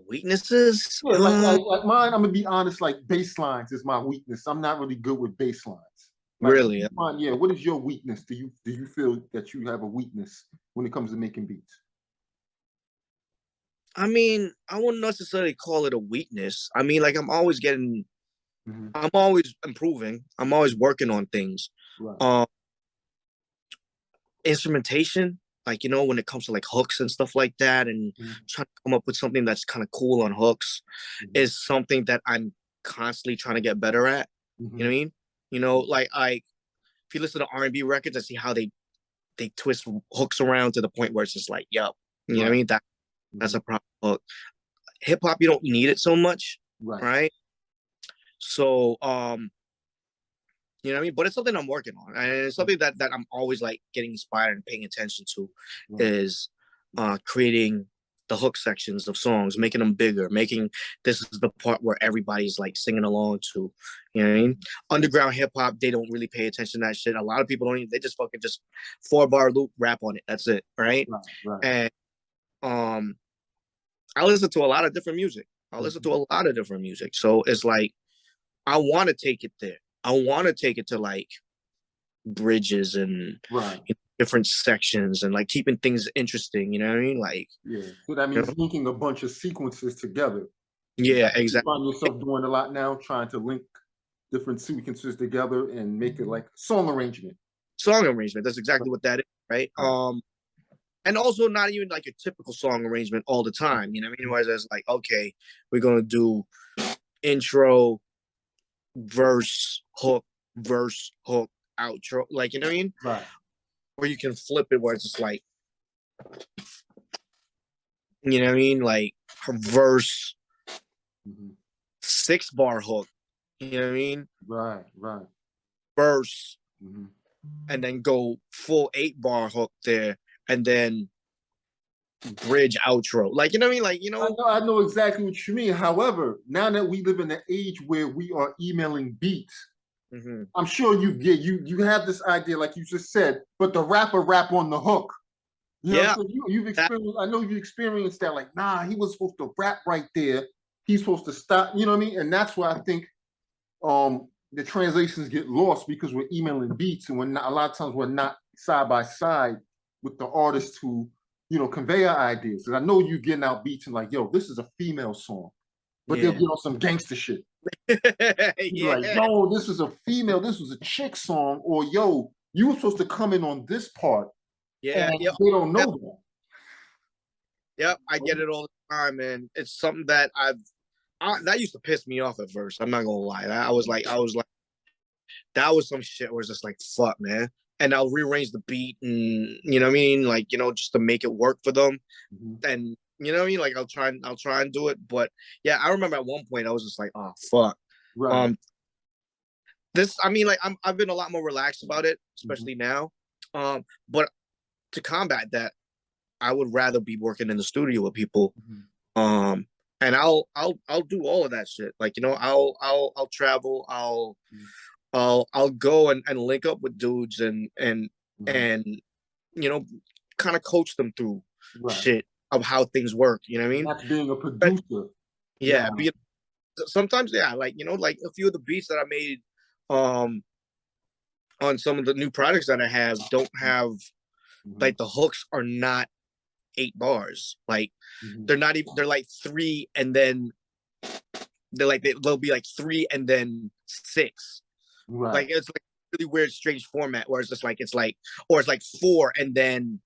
Weaknesses? Yeah, like mine, I'm gonna be honest, like bass lines is my weakness. I'm not really good with bass lines. Like, Really? yeah, what is your weakness? Do you feel that you have a weakness when it comes to making beats? I mean, I wouldn't necessarily call it a weakness. I mean, like I'm always improving. I'm always working on things. Right. Instrumentation, like, you know, when it comes to like hooks and stuff like that, and trying to come up with something that's kind of cool on hooks is something that I'm constantly trying to get better at. You know what I mean? You know, like if you listen to R&B records, I see how they twist hooks around to the point where it's just like, yo, you know what I mean? That's a proper hook. Hip hop, you don't need it so much, right? So, you know what I mean? But it's something I'm working on, and it's something that I'm always like getting inspired and paying attention to is creating the hook sections of songs, making them bigger, making this is the part where everybody's like singing along to. You know what I mean? Underground hip hop, they don't really pay attention to that shit. A lot of people don't even, they just fucking just 4-bar loop rap on it. That's it, right? And I listen to a lot of different music. So it's like I want to take it there. I want to take it to like bridges and different sections and like keeping things interesting. You know what I mean? Like, so that means linking a bunch of sequences together. Yeah, exactly. You find yourself doing a lot now, trying to link different sequences together and make it like song arrangement. That's exactly what that is, right? And also not even like a typical song arrangement all the time. You know what I mean? Whereas it's like, okay, we're gonna do intro, verse, hook, outro. Like, you know what I mean? Right. Or you can flip it where it's just like, you know what I mean? Like her verse, 6-bar hook. You know what I mean? Right. Verse, and then go full 8-bar hook there, and then bridge outro. Like, you know what I mean? Like, you know, I know exactly what you mean. However, now that we live in an age where we are emailing beats, I'm sure you have this idea, like you just said, but the rapper rap on the hook. You know, so you've experienced. I know you've experienced that. Like, nah, he was supposed to rap right there. He's supposed to stop. You know what I mean? And that's why I think the translations get lost because we're emailing beats, and a lot of times we're not side by side with the artist who convey our ideas. And I know you getting out beats and like, yo, this is a female song, but they'll get on some gangster shit. Like, yo, this is a female, this was a chick song, or yo, you were supposed to come in on this part. And they don't know that. Yep, I get it all the time, man. It's something that that used to piss me off at first. I'm not gonna lie. I was like, that was some shit where it's just like, fuck, man. And I'll rearrange the beat and, you know what I mean? Like, you know, just to make it work for them. And, you know what I mean? Like, I'll try and do it. But yeah, I remember at one point I was just like, oh, fuck. I mean, like, I've been a lot more relaxed about it, especially now. But to combat that, I would rather be working in the studio with people and I'll do all of that shit. Like, you know, I'll travel. I'll go and link up with dudes and you know, kind of coach them through Right. shit of how things work. You know what I mean? That's being a But producer. yeah, Now. but sometimes, yeah, like, you know, like a few of the beats that I made um on some of the new projects that I have don't have like the hooks are not 8 bars. Like they're not even, they're like three, and then they're like they'll be like three and then six. Right. Like it's like a really weird, strange format where it's just like or it's like four and then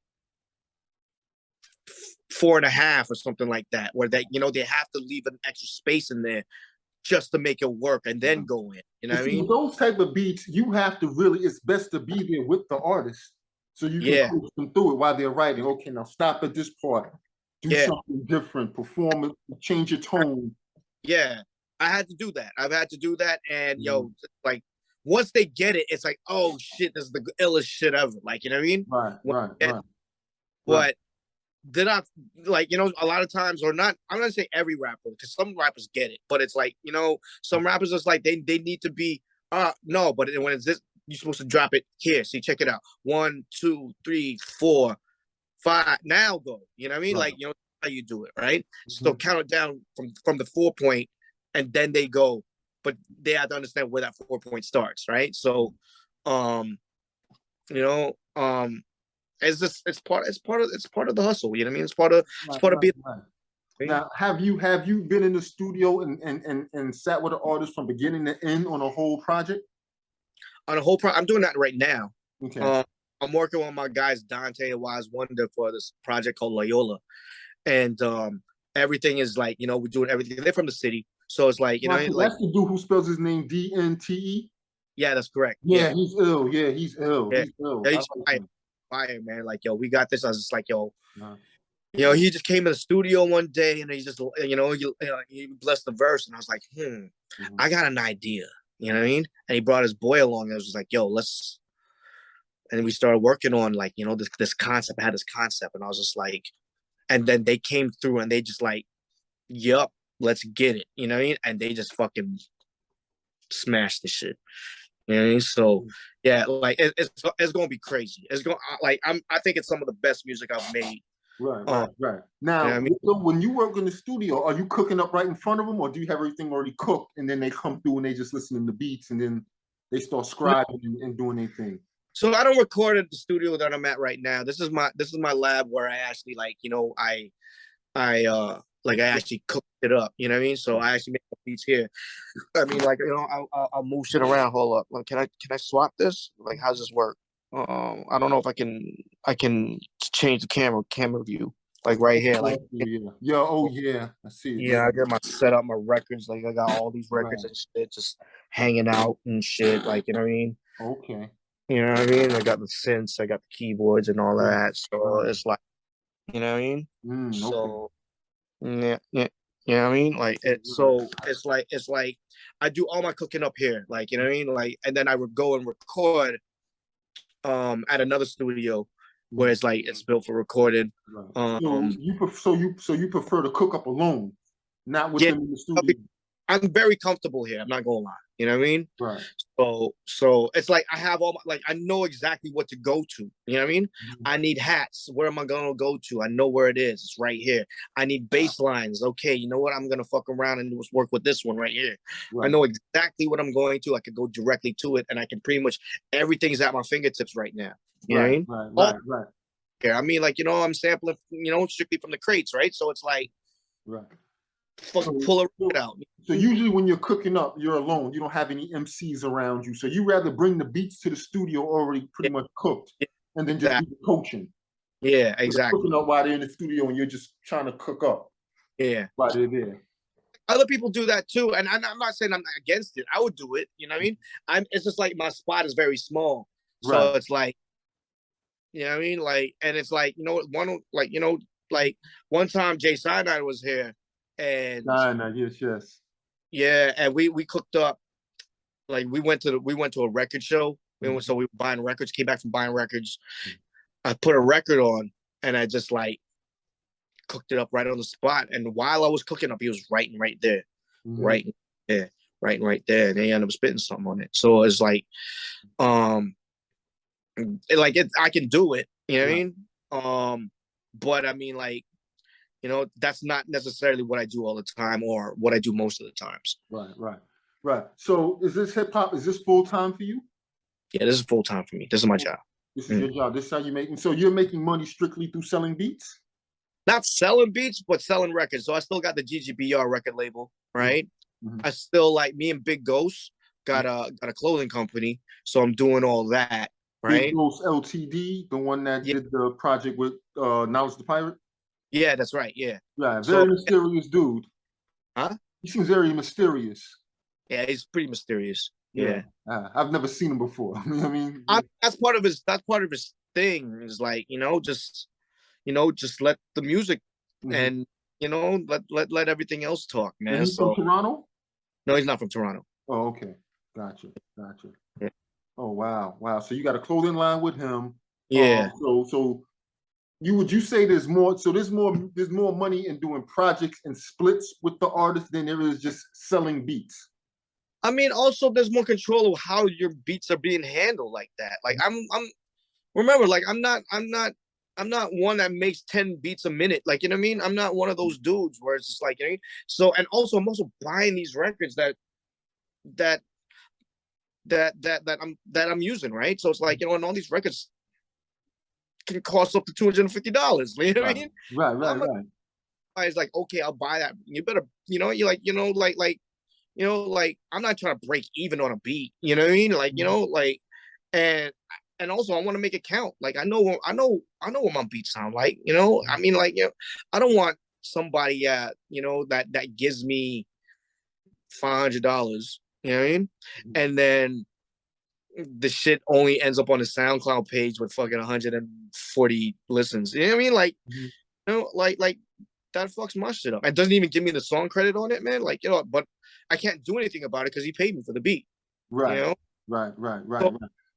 4.5 or something like that, where they, you know, they have to leave an extra space in there just to make it work and then go in. You know what I mean? With those type of beats, you have to really, it's best to be there with the artist so you can coach them through it while they're writing. Okay, now stop at this part, do something different, perform it, change your tone. Yeah, I had to do that. I've had to do that, and yo, like once they get it, it's like, oh shit, this is the illest shit ever. Like, you know what I mean? Right. But then I, like, you know, a lot of times, or not, I'm gonna say every rapper, because some rappers get it, but it's like, you know, some rappers just like they need to be no, but when it's this, you're supposed to drop it here. See, check it out. 1, 2, 3, 4, 5. Now go. You know what I mean? Like, you know how you do it, right? So count it down from the 4 point, and then they go, but they have to understand where that 4 point starts, right? So, you know, it's just it's part of the hustle. You know what I mean? It's part of being. Now, have you been in the studio and sat with an artist from beginning to end on a whole project? On a whole project, I'm doing that right now. Okay. I'm working with my guys Dante and Wise Wonder for this project called Loyola, and everything is like, you know, we're doing everything. They're from the city, so it's like, you know, like that's the dude who spells his name DNTE. Yeah, that's correct. Yeah, he's ill. Yeah, he's ill. Yeah. He's ill. Yeah, he's fire, man. Like, yo, we got this. I was just like, yo, you know, he just came in the studio one day and he just, you know, he blessed the verse, and I was like, I got an idea. You know what I mean? And he brought his boy along. And I was just like, yo, let's. And we started working on, like, you know, this concept. I had this concept, and I was just like, and then they came through and they just like, yup, let's get it. You know what I mean? And they just fucking smashed the shit. You know what I mean? So yeah, like it's gonna be crazy. It's going like I think it's some of the best music I've made. Right. Now, you know I mean? When you work in the studio, are you cooking up right in front of them, or do you have everything already cooked and then they come through and they just listening to beats and then they start scribing and doing their thing? So I don't record at the studio that I'm at right now. This is my lab where I actually, like, you know, I actually cooked it up. You know what I mean? So I actually make the beats here. I mean, like, you know, I'll move shit around. Hold up. Like, can I swap this? Like, how's this work? I don't know if I can change the camera view, like right here. Like, yeah. I see it. Yeah, I got my set up, my records. Like, I got all these records and shit just hanging out and shit. Like, you know what I mean? Okay. You know what I mean? I got the synths, I got the keyboards and all that. So it's like, you know what I mean? So yeah. You know what I mean? Like so it's like I do all my cooking up here, like, you know what I mean? Like, and then I would go and record at another studio where it's like it's built for recording. So you prefer to cook up alone, not with them in the studio? I'm very comfortable here. I'm not gonna lie. You know what I mean? Right. So it's like I have all my, like, I know exactly what to go to. You know what I mean? I need hats. Where am I gonna go to? I know where it is. It's right here. I need bass lines. Okay, you know what? I'm gonna fuck around and work with this one right here. I know exactly what I'm going to. I can go directly to it, and I can pretty much, everything's at my fingertips right now. You know what I mean? Right. I mean, like, you know, I'm sampling, you know, strictly from the crates, right? So it's like, pull it out. So usually when you're cooking up, you're alone. You don't have any MCs around you. So you rather bring the beats to the studio already pretty much cooked, and then just do the coaching. Yeah, exactly. Cooking up while they're in the studio and you're just trying to cook up. Yeah. While they're there. Other people do that too, and I'm not saying I'm not against it. I would do it. You know what I mean? It's just like my spot is very small, so it's like, you know what I mean? Like, and it's like, you know, one time Jay Sinai was here, and yes. Yeah, and we cooked up, like, we went to a record show. So we were buying records, came back from buying records. I put a record on, and I just, like, cooked it up right on the spot. And while I was cooking up, he was writing right there, writing there, writing right there, and they ended up spitting something on it. So it's like, I can do it, you know what I mean? But I mean, like, you know, that's not necessarily what I do all the time or what I do most of the times. Right. So is this hip hop? Is this full time for you? Yeah, this is full time for me. This is my job. This is your job. This is how you're making. So you're making money strictly through selling beats? Not selling beats, but selling records. So I still got the GGBR record label, right? I still, like, me and Big Ghost got a clothing company, so I'm doing all that, right? Big Ghost Ltd, the one that did the project with Knowledge the Pirate. Yeah, that's right. Yeah. Yeah, very mysterious dude. Huh? He seems very mysterious. Yeah, he's pretty mysterious. Yeah. I've never seen him before. I mean, that's part of his thing, is like, just let the music and let everything else talk, man. And he's from Toronto? No, he's not from Toronto. Oh, okay. Gotcha. Yeah. Oh, wow. So you got a clothing line with him. Yeah. So would you say there's more money in doing projects and splits with the artist than there is just selling beats? I mean, also there's more control of how your beats are being handled like that. Like remember, like I'm not one that makes 10 beats a minute. Like, you know what I mean? I'm not one of those dudes where it's just like, so, and also I'm also buying these records that I'm using, right? So it's like, and all these records can cost up to $250. You know what I mean? Right. It's like, okay, I'll buy that. You better, I'm not trying to break even on a beat. You know what I mean? Like, and also I want to make it count. Like, I know what my beats sound like. I mean, like, I don't want somebody, that gives me $500. You know what I mean? And then the shit only ends up on the SoundCloud page with fucking 140 listens. You know what I mean? Like, like that fucks my shit up. And doesn't even give me the song credit on it, man. Like, but I can't do anything about it because he paid me for the beat. Right.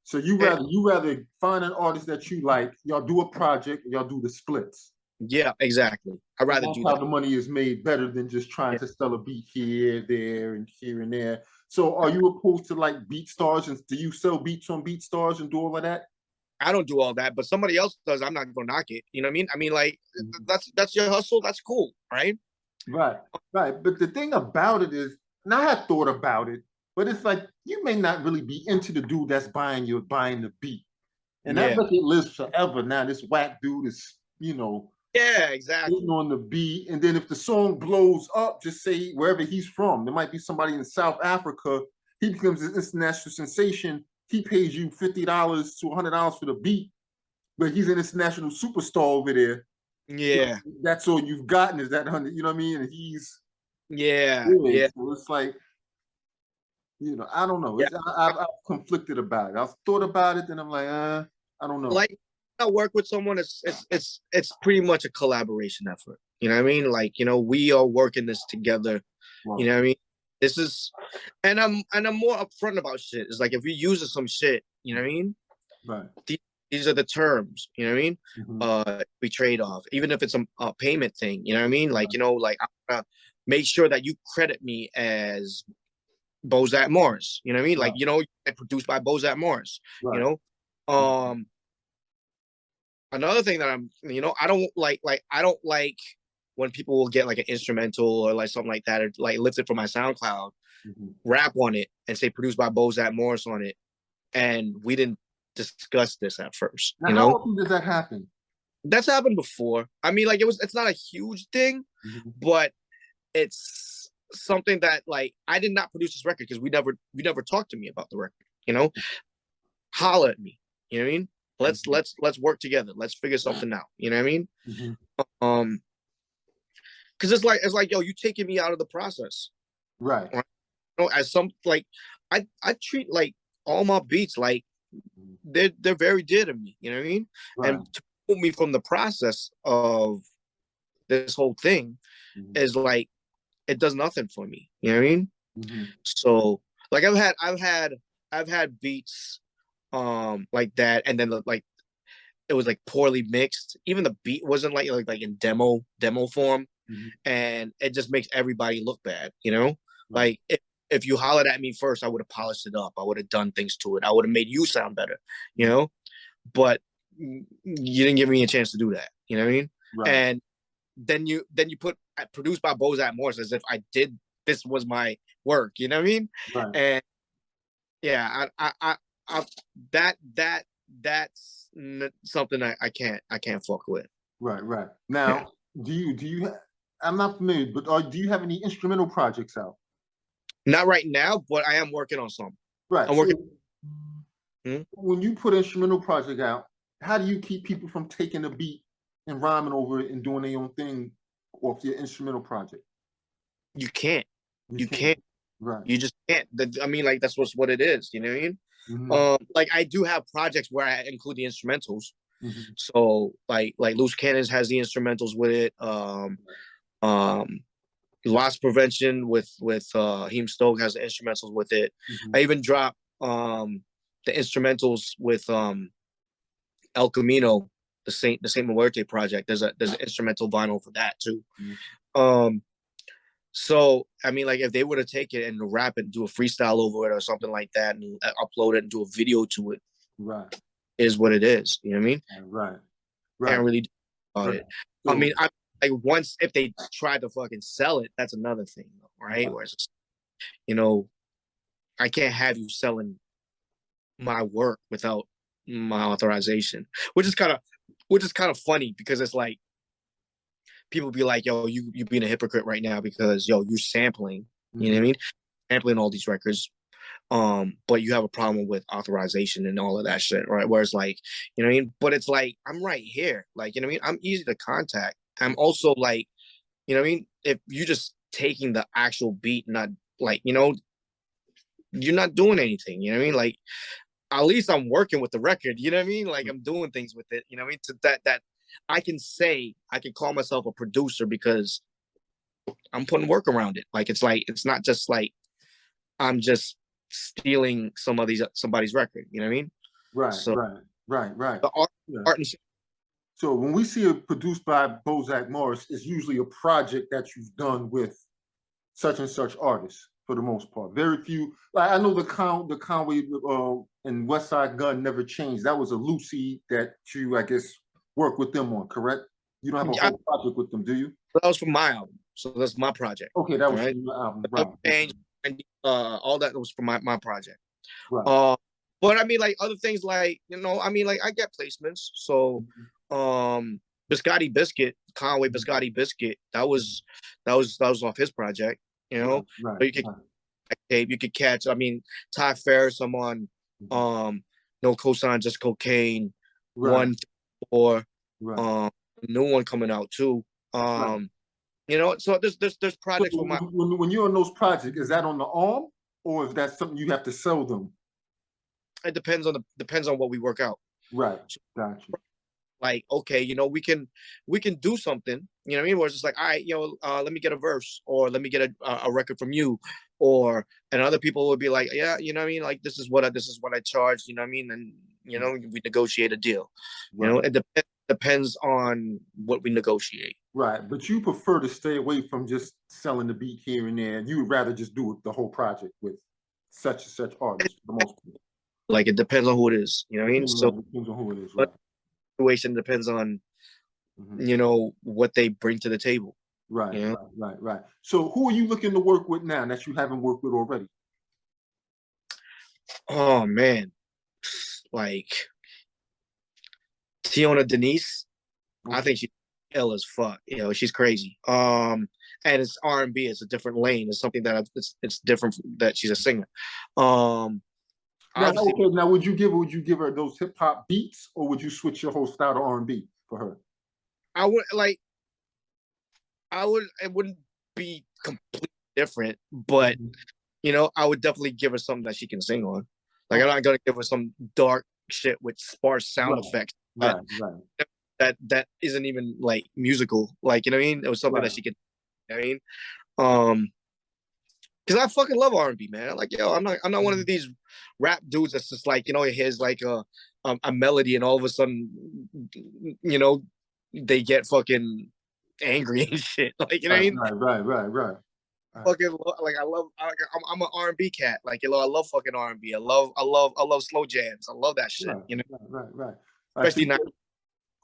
So you rather find an artist that you like, y'all do a project, y'all do the splits. Yeah, exactly. I'd rather do that. That's how the money is made better than just trying to sell a beat here, there, and here and there. So are you opposed to like BeatStars, and do you sell beats on BeatStars and do all of that? I don't do all that, but somebody else does. I'm not gonna knock it. You know what I mean? I mean, like, that's your hustle. That's cool, right? Right. But the thing about it is, and I had thought about it, but it's like you may not really be into the dude that's buying the beat, and that record lives forever. Now this whack dude is, yeah, exactly, on the beat, and then if the song blows up, just say wherever he's from, there might be somebody in South Africa. He becomes an international sensation. He pays you $50 to $100 for the beat, but he's an international superstar over there. Yeah, that's all you've gotten is that 100. You know what I mean? And he's So it's like, I don't know. I've conflicted about it. I've thought about it, and I'm like, I don't know. Like, I work with someone. It's pretty much a collaboration effort. You know what I mean? Like, we are working this together. Wow. You know what I mean? This is, and I'm more upfront about shit. It's like, if you're using some shit, you know what I mean? Right. These are the terms. You know what I mean? We trade off, even if it's a payment thing. You know what I mean? Like, like, I'm gonna make sure that you credit me as Bozack Morris. You know what I mean? Like, produced by Bozack Morris. Right. Another thing that I don't like when people will get like an instrumental or like something like that, or like lift it from my SoundCloud, rap on it, and say produced by Bozack Morris on it, and we didn't discuss this at first. Now, how often does that happen? That's happened before. I mean, like, it's not a huge thing, but it's something that, like, I did not produce this record because we never talked to me about the record. Holla at me. You know what I mean? Let's work together. Let's figure something out. You know what I mean? Because it's like, yo, you taking me out of the process, right? As some, like, I treat like all my beats like they're very dear to me. You know what I mean? Right. And to pull me from the process of this whole thing is like, it does nothing for me. You know what I mean? So, like, I've had beats like that, and then like it was like poorly mixed. Even the beat wasn't like in demo form, and it just makes everybody look bad. You know, Right. like if you hollered at me first, I would have polished it up. I would have done things to it. I would have made you sound better. You know, but you didn't give me a chance to do that. You know what I mean? Right. And then you put produced by Bozack Morris as if I did this was my work. You know what I mean? Right. And yeah, I that's something I can't fuck with. Right. Right. Yeah. Now, I'm not familiar, but do you have any instrumental projects out? Not right now, but I am working on some. Right. I'm So working. Hmm? when you put an instrumental project out, how do you keep people from taking a beat and rhyming over it and doing their own thing off your instrumental project? You can't. You You can't. can't. Right. You just can't. I mean, like that's what it is. You know what I mean? Like I do have projects where I include the instrumentals. So like Loose Cannons has the instrumentals with it. Loss Prevention with Heem Stokes has the instrumentals with it. I even dropped the instrumentals with El Camino, the Saint Muerte project. There's an instrumental vinyl for that too. So I mean, like if they were to take it and rap it, and do a freestyle over it or something like that, and upload it and do a video to it, right, is what it is. You know what I mean? right, Can't right. really do about it. So, I mean, I like once if they try to fucking sell it, that's another thing, right? Where it's, you know, I can't have you selling my work without my authorization, which is kind of funny because it's like people be like, yo, you being a hypocrite right now because yo, you're sampling, you know what I mean? Sampling all these records. But you have a problem with authorization and all of that shit, right? Where it's like, you know what I mean? But it's like, I'm right here. Like, you know what I mean? I'm easy to contact. I'm also like, you know what I mean? If you're just taking the actual beat, not like, you know, you're not doing anything, you know what I mean? Like, at least I'm working with the record, you know what I mean? Like I'm doing things with it, you know what I mean? To that I can say I can call myself a producer because I'm putting work around it. Like it's not just like I'm just stealing somebody's record, you know what I mean? right, So right. the art and So when we see it produced by Bozack Morris, it's usually a project that you've done with such and such artists for the most part. Very few. Like I know the Conway and West Side Gun never changed. That was a Lucy that you, I guess, worked with them on, correct? You don't have a whole project with them, do you? that was from my album, so that's my project. Okay, that was right? from your album, right? And all that was from my project. Right. But I mean, like other things, like you know, I mean, like I get placements. So, Biscotti Biscuit, Conway Biscotti Biscuit, that was off his project. You know, right. So you could catch. I mean, Ty Ferris, I'm on. No Cosign, Just Cocaine. Right. 1, 4. Right. New one coming out too. You know, so there's projects So with my. when you're on those projects, is that on the arm or is that something you have to sell them? It depends on what we work out. Right. Gotcha. Like, okay, you know, we can do something, you know what I mean? Where it's just like, all right, you know, let me get a verse or let me get a record from you, and other people would be like, yeah, you know what I mean? Like, this is what I charge, you know what I mean? And, you know, we negotiate a deal. Right. You know, it depends on what we negotiate. Right. But you prefer to stay away from just selling the beat here and there. You would rather just do the whole project with such and such artists for the most part. Like, it depends on who it is, you know what I mean? So it depends on who it is, right? Situation depends on, you know, what they bring to the table. Right, you know? right. So who are you looking to work with now that you haven't worked with already? Oh man, like Tiona Denise. Okay. I think she's ill as fuck. You know, she's crazy. And it's R&B. It's a different lane. It's something that it's different that she's a singer. Now, would you give her those hip hop beats, or would you switch your whole style to R&B for her? I would like. It wouldn't be completely different, but you know, I would definitely give her something that she can sing on. Like, I'm not gonna give her some dark shit with sparse sound effects. That isn't even like musical. Like, you know what I mean? It was something that she could. You know what I mean? Because I fucking love R&B, man. Like, yo, I'm not one of these rap dudes that's just like, you know, here's like a melody, and all of a sudden, you know, they get fucking angry and shit. Like, you know what I mean? Right. Fucking like I'm an R&B cat. Like, I love fucking R&B. I love slow jams. I love that shit. You know, Right. So especially now.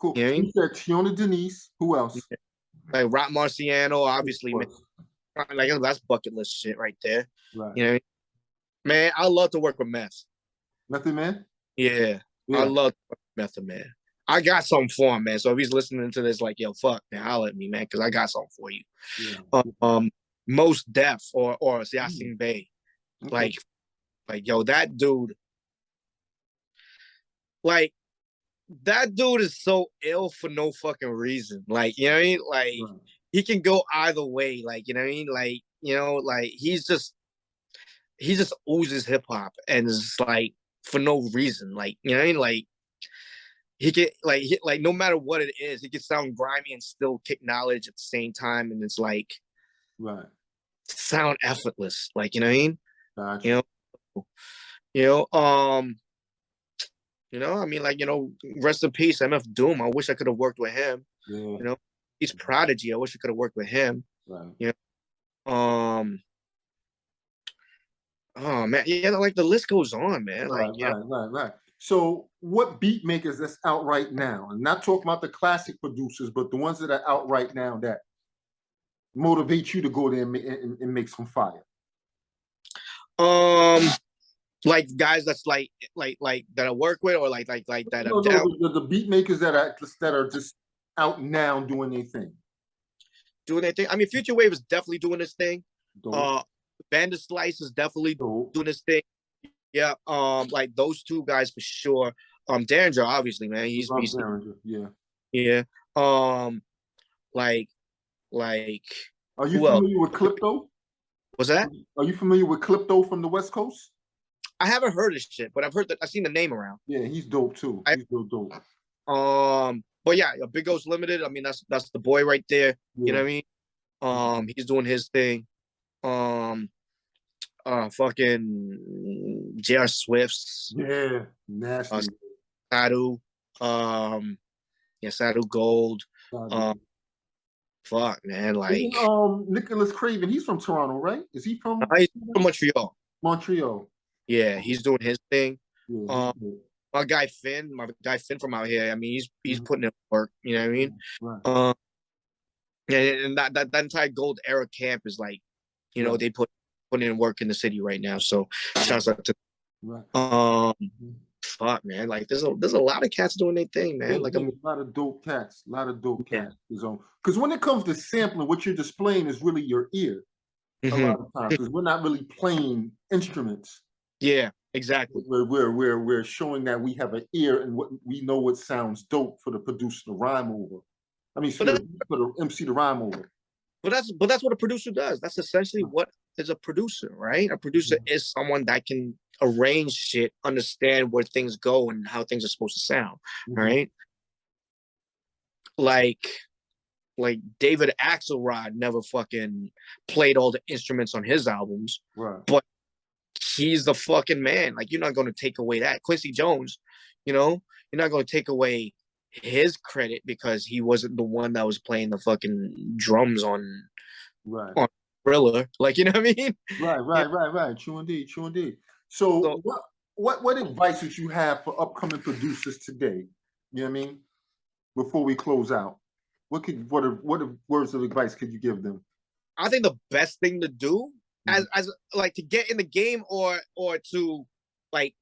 cool. You know So what I you mean? said Tiona Denise. Who else? Like Rock Marciano, obviously, Of man. course. Like, that's bucket list shit right there. Right. You know what I mean? Man, I love to work with Meth. Method Man? Yeah, I Yeah. love Method Man. I got something for him, man. So if he's listening to this, like, yo, fuck, man, holler at me, man, because I got something for you. Yeah. Most Def or Yasin Bey, Okay. like, yo, that dude, like, that dude is so ill for no fucking reason. Like, you know what I mean? Like, Right. he can go either way. Like, you know what I mean? Like, you know, like, he just oozes hip hop, and it's like for no reason. Like, you know what I mean? Like, he can like no matter what it is, he can sound grimy and still kick knowledge at the same time, and it's like Right. sound effortless. Like, you know what I mean? Gotcha. You know, you know, I mean, like, rest in peace, MF Doom. I wish I could have worked with him. Yeah. You know, he's Prodigy. I wish I could have worked with him. Right. You know, oh man, yeah, like the list goes on, man. Like, Right. So what beat makers that's out right now? I'm not talking about the classic producers, but the ones that are out right now that motivate you to go there and make some fire. like guys that's like that I work with, or like that I'm No, down the beat makers that are just out now doing their thing. doing their thing. I mean, Future Wave is definitely doing this thing. Dope. Bandit Slice is definitely Dope. doing this thing. Yeah, like those two guys for sure. Danger, obviously, man. He's Derringer, yeah. yeah. Like Are you who else? familiar with Clipto? Was that? Are you familiar with Clipto from the West Coast? I haven't heard this shit, but I've seen the name around. Yeah, he's dope too. He's real dope. But yeah, Big Ghost Limited. I mean, that's the boy right there. Yeah. You know what I mean? He's doing his thing. Fucking J.R. Swift's. Yeah, nasty. Sadu. Sadu Gold. Fuck, man, like. Isn't, Nicholas Craven, he's from Toronto, right? Is he from? He's from Montreal. Montreal. Yeah, he's doing his thing. Yeah, my guy Finn from out here. I mean, he's putting in work. You know what I mean? Right. Yeah, and that entire gold era camp is like, they putting in work in the city right now. So shouts out to. Right. Fuck, man, like there's a lot of cats doing their thing, man. Like a lot of dope cats. Because when it comes to sampling, what you're displaying is really your ear. A lot of times, because we're not really playing instruments. Yeah, exactly. We're showing that we have an ear and what we know what sounds dope for the producer to rhyme over. I mean, for the MC to rhyme over. But that's what a producer does. That's essentially what is a producer, right? A producer is someone that can arrange shit, understand where things go and how things are supposed to sound, right? Like David Axelrod never fucking played all the instruments on his albums, right? But he's the fucking man. Like, you're not going to take away that. Quincy Jones, you're not going to take away his credit because he wasn't the one that was playing the fucking drums on Thriller. Like, you know what I mean? Right. True indeed. So what advice would you have for upcoming producers today? You know what I mean? Before we close out, what words of advice could you give them? I think the best thing to do as like to get in the game or to like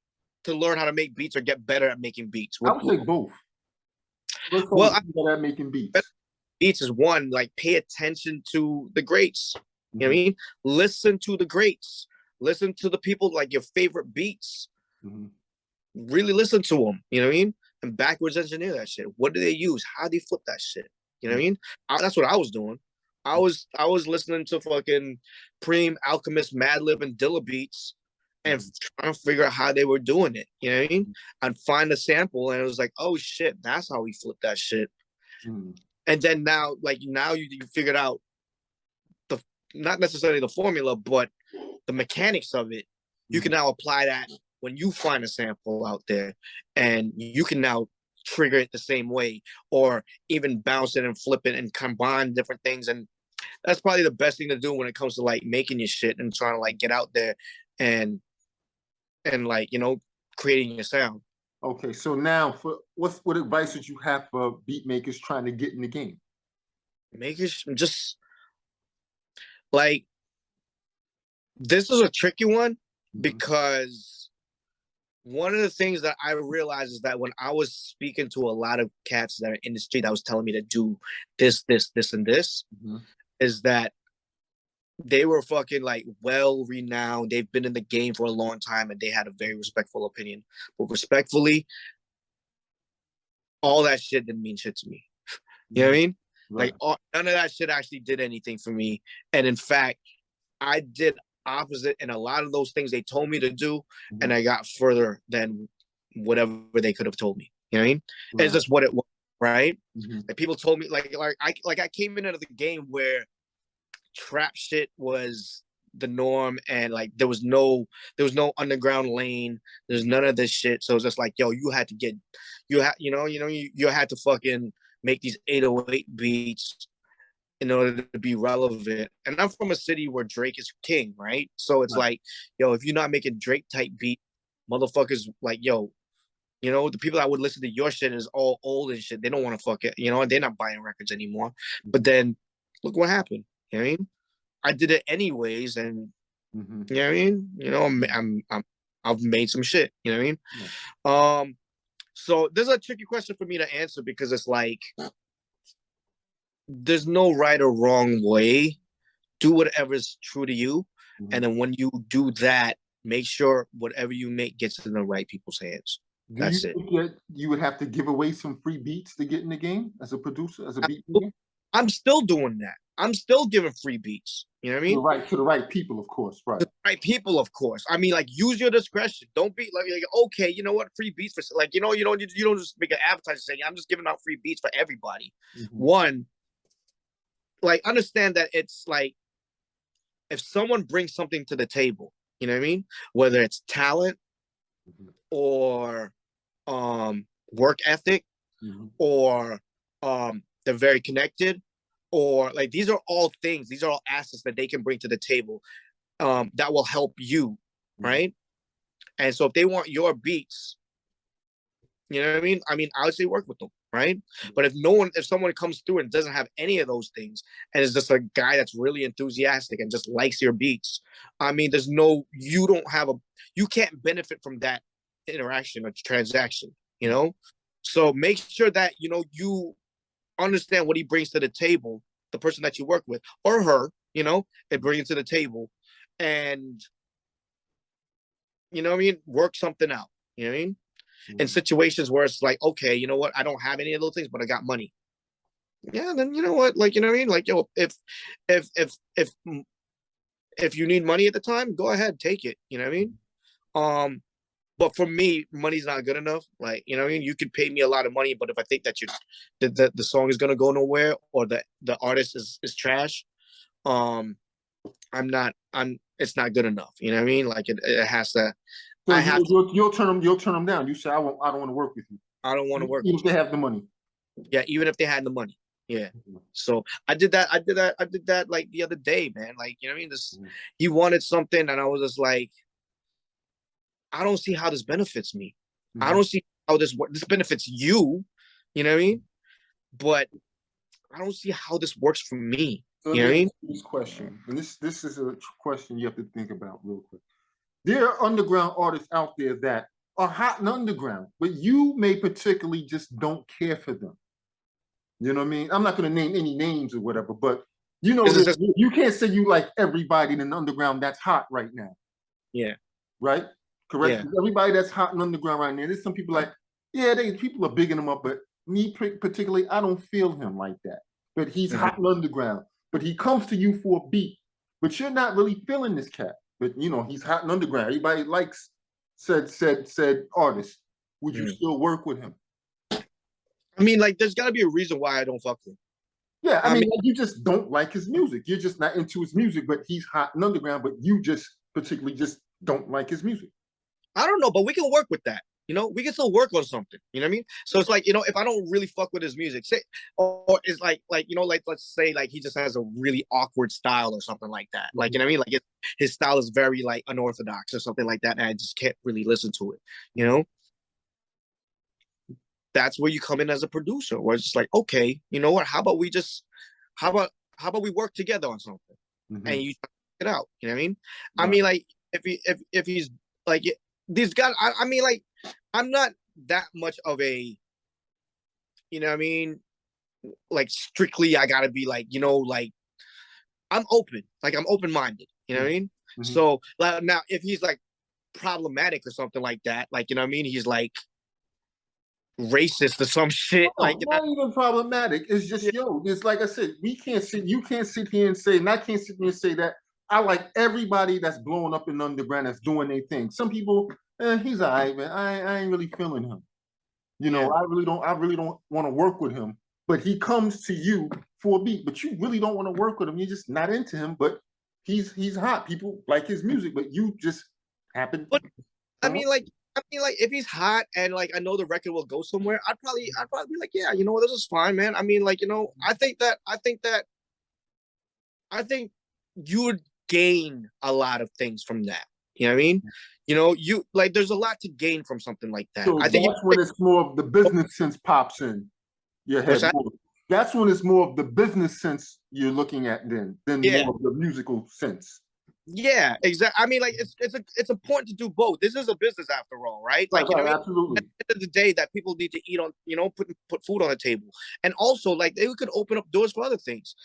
to learn how to make beats or get better at making beats. I would say both. Well, better at making beats. Beats is one, like pay attention to the greats. You know what I mean? Listen to the greats. Listen to the people, like your favorite beats. Really listen to them. You know what I mean? And backwards engineer that shit. What do they use? How do they flip that shit? You know what I mean? That's what I was doing. I was listening to fucking Preem, Alchemist, Madlib, and Dilla beats and trying to figure out how they were doing it. You know what I mean? I'd find a sample and it was like, oh shit, that's how we flip that shit. And then now you figured out not necessarily the formula, but the mechanics of it. You can now apply that when you find a sample out there and you can now trigger it the same way, or even bounce it and flip it and combine different things. And that's probably the best thing to do when it comes to like making your shit and trying to like get out there and like, you know, creating your sound. Okay, so now for what advice would you have for beat makers trying to get in the game? Making just like, this is a tricky one because one of the things that I realized is that when I was speaking to a lot of cats that are in the street that was telling me to do this, and this, is that they were fucking like well renowned. They've been in the game for a long time and they had a very respectful opinion. But respectfully, all that shit didn't mean shit to me. You know what I mean? Right. Like none of that shit actually did anything for me. And in fact, I did opposite in a lot of those things they told me to do, and I got further than whatever they could have told me. You know what I mean? Right. It's just what it was, right? Like people told me like I came into the game where trap shit was the norm, and like there was no underground lane. There's none of this shit. So it's just like, yo, you had to fucking make these 808 beats in order to be relevant. And I'm from a city where Drake is king, right? So it's like, yo, if you're not making Drake type beat, motherfuckers like, yo, you know, the people that would listen to your shit is all old and shit. They don't want to fuck it, you know, and they're not buying records anymore. But then look what happened. You know what I mean? I did it anyways, and you know what I mean? You know, I've made some shit. You know what I mean? So this is a tricky question for me to answer because it's like, there's no right or wrong way. Do whatever's true to you. And then when you do that, make sure whatever you make gets in the right people's hands. That's it. You would have to give away some free beats to get in the game as a producer, as a beat maker? I'm still doing that. I'm still giving free beats. You know what I mean? To the right people, of course. Right. To the right people, of course. I mean, like, use your discretion. Don't be like okay, you know what? Free beats for like, you don't just make an advertisement saying I'm just giving out free beats for everybody. One, like, understand that it's like, if someone brings something to the table, you know what I mean? Whether it's talent or work ethic or they're very connected, or like, these are all things, these are all assets that they can bring to the table that will help you, right? And so if they want your beats, you know what I mean? I would say work with them, right? But if someone comes through and doesn't have any of those things and is just a guy that's really enthusiastic and just likes your beats, I mean, you can't benefit from that interaction or transaction, you know? So make sure that, you know, you understand what he brings to the table, the person that you work with, or her, you know, and bring it to the table, and, you know what I mean, work something out, you know what I mean? In situations where it's like, okay, you know what, I don't have any of those things, but I got money. Yeah, then you know what, like, you know what I mean? Like, yo, if you need money at the time, go ahead, take it. You know what I mean? But for me, money's not good enough. Like, you know what I mean? You could pay me a lot of money, but if I think that the song is gonna go nowhere, or the artist is trash, it's not good enough. You know what I mean? Like, it has to. So you'll turn them down. You say, I don't want to work with you. I don't want to work even if they have the money. Yeah, even if they had the money. Yeah. So I did that like the other day, man. Like, you know what I mean? He wanted something, and I was just like, I don't see how this benefits me. I don't see how this benefits you. You know what I mean? But I don't see how this works for me. So you know what I mean? This question, and this is a question you have to think about real quick. There are underground artists out there that are hot and underground, but you may particularly just don't care for them. You know what I mean? I'm not going to name any names or whatever, but you know, you can't say you like everybody in the underground that's hot right now. Yeah. Right? Correct? Yeah. Everybody that's hot and underground right now, there's some people like, yeah, people are bigging him up, but me particularly, I don't feel him like that. But he's hot and underground. But he comes to you for a beat, but you're not really feeling this cat. But you know, he's hot and underground. Everybody likes said artist. Would you still work with him? I mean, like, there's got to be a reason why I don't fuck with him. Yeah, I mean, like, you just don't like his music. You're just not into his music, but he's hot and underground, but you just particularly just don't like his music. I don't know, but we can work with that. You know, we can still work on something. You know what I mean? So it's like, you know, if I don't really fuck with his music, say, or it's like you know, like let's say like he just has a really awkward style or something like that. Like you know what I mean? Like his style is very like unorthodox or something like that, and I just can't really listen to it. You know, that's where you come in as a producer, where it's just like, okay, you know what? How about how about we work together on something, and you check it out. You know what I mean? I mean, like if he's like these guys, I mean, like I'm not that much of a, you know what I mean, like strictly I gotta be like, you know, like I'm open, like I'm open minded. You know what I mean? So like now, if he's like problematic or something like that, like you know what I mean, he's like racist or some shit. No, Like you know, not even problematic. It's just, yo, it's like I said, you can't sit here and say, and I can't sit here and say that I like everybody that's blowing up in the underground that's doing their thing. Some people, he's all right, man. I ain't really feeling him. You know, I really don't want to work with him. But he comes to you for a beat, but you really don't want to work with him. You're just not into him, but he's hot. People like his music, but you just happen. but I mean, like, if he's hot and like I know the record will go somewhere, I'd probably be like, yeah, you know what, this is fine, man. I mean, like, you know, I think you would gain a lot of things from that. You know what I mean? You know, you like there's a lot to gain from something like that. So I think that's when it's more of the business sense pops in your what's head. that? That's when it's more of the business sense you're looking at than Yeah. more of the musical sense. Yeah, exactly. I mean, like it's important to do both. This is a business after all, right? Like you know, what I mean? Absolutely. At the end of the day, that people need to eat on, you know, put food on the table, and also like they could open up doors for other things.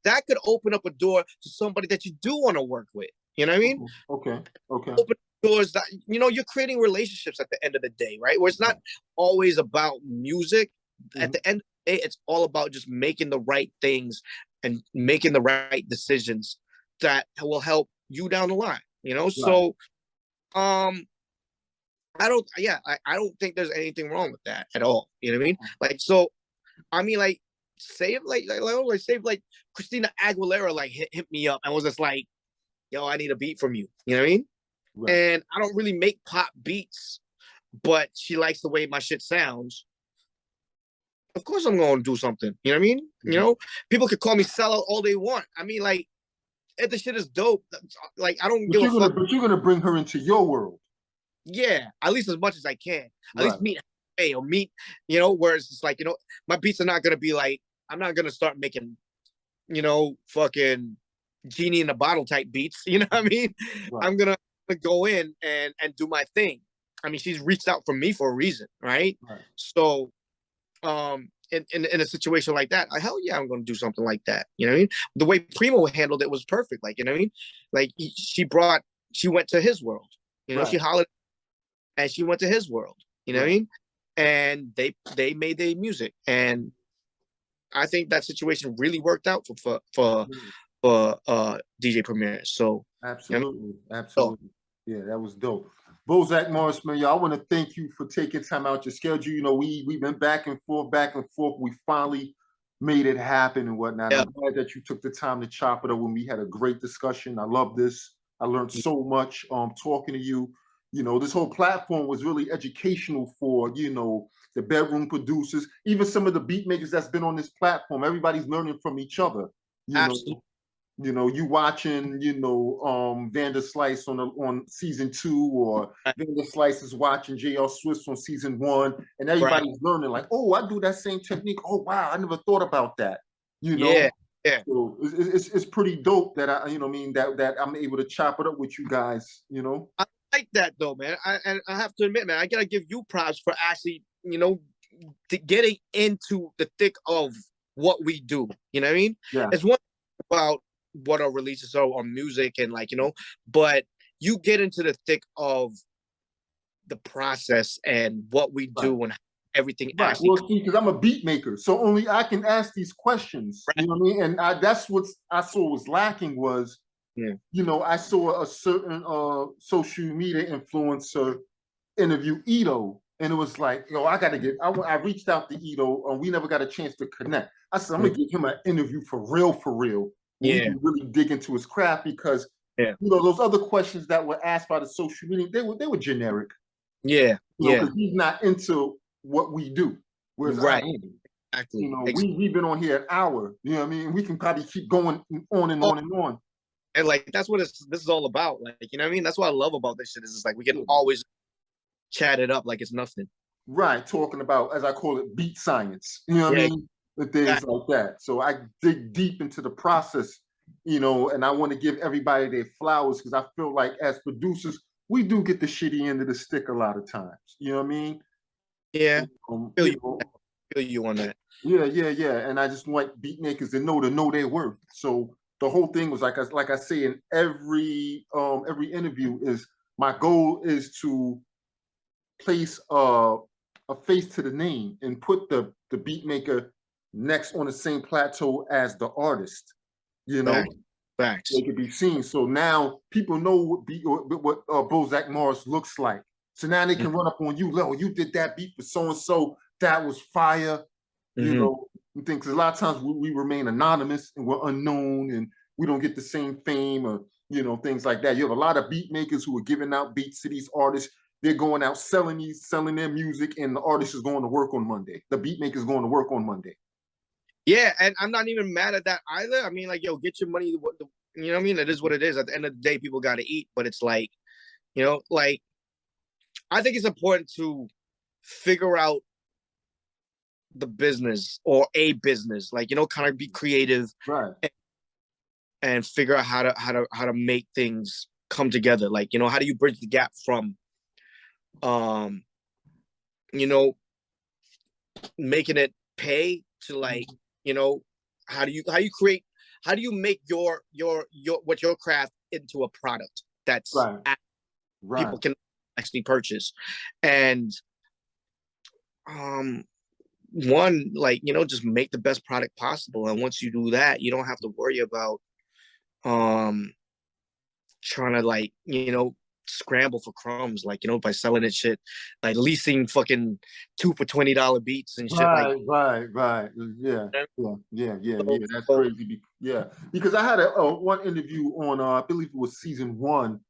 That could open up a door to somebody that you do want to work with. You know what I mean? Okay. Open doors that you know you're creating relationships at the end of the day, right? Where it's not always about music. At the end of the day, it's all about just making the right things and making the right decisions that will help you down the line, you know? So I don't think there's anything wrong with that at all. You know what I mean? Like, so I mean, like, say if like Christina Aguilera like hit me up and was just like, yo, I need a beat from you. You know what I mean? And I don't really make pop beats, but she likes the way my shit sounds. Of course I'm gonna do something. You know what I mean? You know, people could call me sellout all they want. I mean, like, if the shit is dope, like I don't give a fuck. But you're gonna bring her into your world. Yeah, at least as much as I can. At least meet or meet, you know, where it's just like, you know, my beats are not gonna be like, I'm not gonna start making, you know, fucking genie in a bottle type beats. You know what I mean? I'm gonna go in and do my thing. I mean, she's reached out for me for a reason, right? So in a situation like that, hell yeah, I'm gonna do something like that. You know what I mean? The way Primo handled it was perfect. Like, you know what I mean? Like she went to his world. You know, she hollered and she went to his world. You know what I mean? And they made their music, and I think that situation really worked out for DJ Premier. So absolutely, you know, yeah, that was dope. Bozack Morris, man, y'all, I want to thank you for taking time out your schedule. You know, we've been back and forth. We finally made it happen and whatnot. I'm glad that you took the time to chop it up when we had a great discussion. I love this. I learned so much talking to you. You know, this whole platform was really educational for, you know, the bedroom producers, even some of the beat makers that's been on this platform. Everybody's learning from each other. You know, you watching, you know, Vander Slice on season 2, or Vander Slice is watching JL Swiss on season 1, and everybody's learning like, oh, I do that same technique. Oh wow, I never thought about that. You know, so it's pretty dope that you know, what I mean, that I'm able to chop it up with you guys. You know, I like that though, man. And I have to admit, man, I gotta give you props for actually, you know, getting into the thick of what we do. You know what I mean? Yeah. It's one about what our releases are on music and like, you know, but you get into the thick of the process and what we do and everything actually. Well, see, because I'm a beat maker, so only I can ask these questions. You know what I mean? And that's what I saw was lacking was, you know, I saw a certain social media influencer interview Ito, and it was like, yo, I got to get. I reached out to Ito, and we never got a chance to connect. I said, I'm gonna give him an interview for real. We can really dig into his craft because you know those other questions that were asked by the social media, they were generic. Yeah, yeah, because he's not into what we do, whereas I right, am. exactly. We've been on here an hour. You know what I mean? We can probably keep going on and Oh, on and on. and like that's what this is all about. Like, you know what I mean? That's what I love about this shit is it's like we can Yeah. always chat it up like it's nothing. Right, talking about, as I call it, beat science. You know what I Yeah, mean? And things like that. So I dig deep into the process, and I want to give everybody their flowers because I feel like as producers, we do get the shitty end of the stick a lot of times. You know what I mean? yeah. Um, Feel you you, know, feel you on that. yeah. And I just want beat makers to know their worth. So the whole thing was like I say in every interview is my goal is to place a face to the name and put the beat maker next on the same plateau as the artist. You know, Facts, facts. they could be seen. So now people know what Bozack Morris looks like. So now they can run up on you, Lil, you did that beat for so and so. That was fire. You Mm-hmm. know, and things. Because a lot of times we remain anonymous and we're unknown and we don't get the same fame or things like that. You have a lot of beat makers who are giving out beats to these artists. They're going out selling their music, and the artist is going to work on Monday. The beat maker is going to work on Monday. Yeah, and I'm not even mad at that either. I mean, like, yo, get your money. You know what I mean? It is what it is. At the end of the day, people got to eat. But it's like, like, I think it's important to figure out the business or a business, like, kind of be creative, right, and figure out how to make things come together. Like, how do you bridge the gap from, you know, making it pay to, like, how do you make your what your craft into a product that's right, right. people can actually purchase. And one, like, just make the best product possible, and once you do that, you don't have to worry about trying to, like, scramble for crumbs, like, by selling it shit, like leasing fucking 2 for $20 beats and shit, like, Right. Yeah. That's so, crazy. Yeah, because I had a one interview on I believe it was season 1,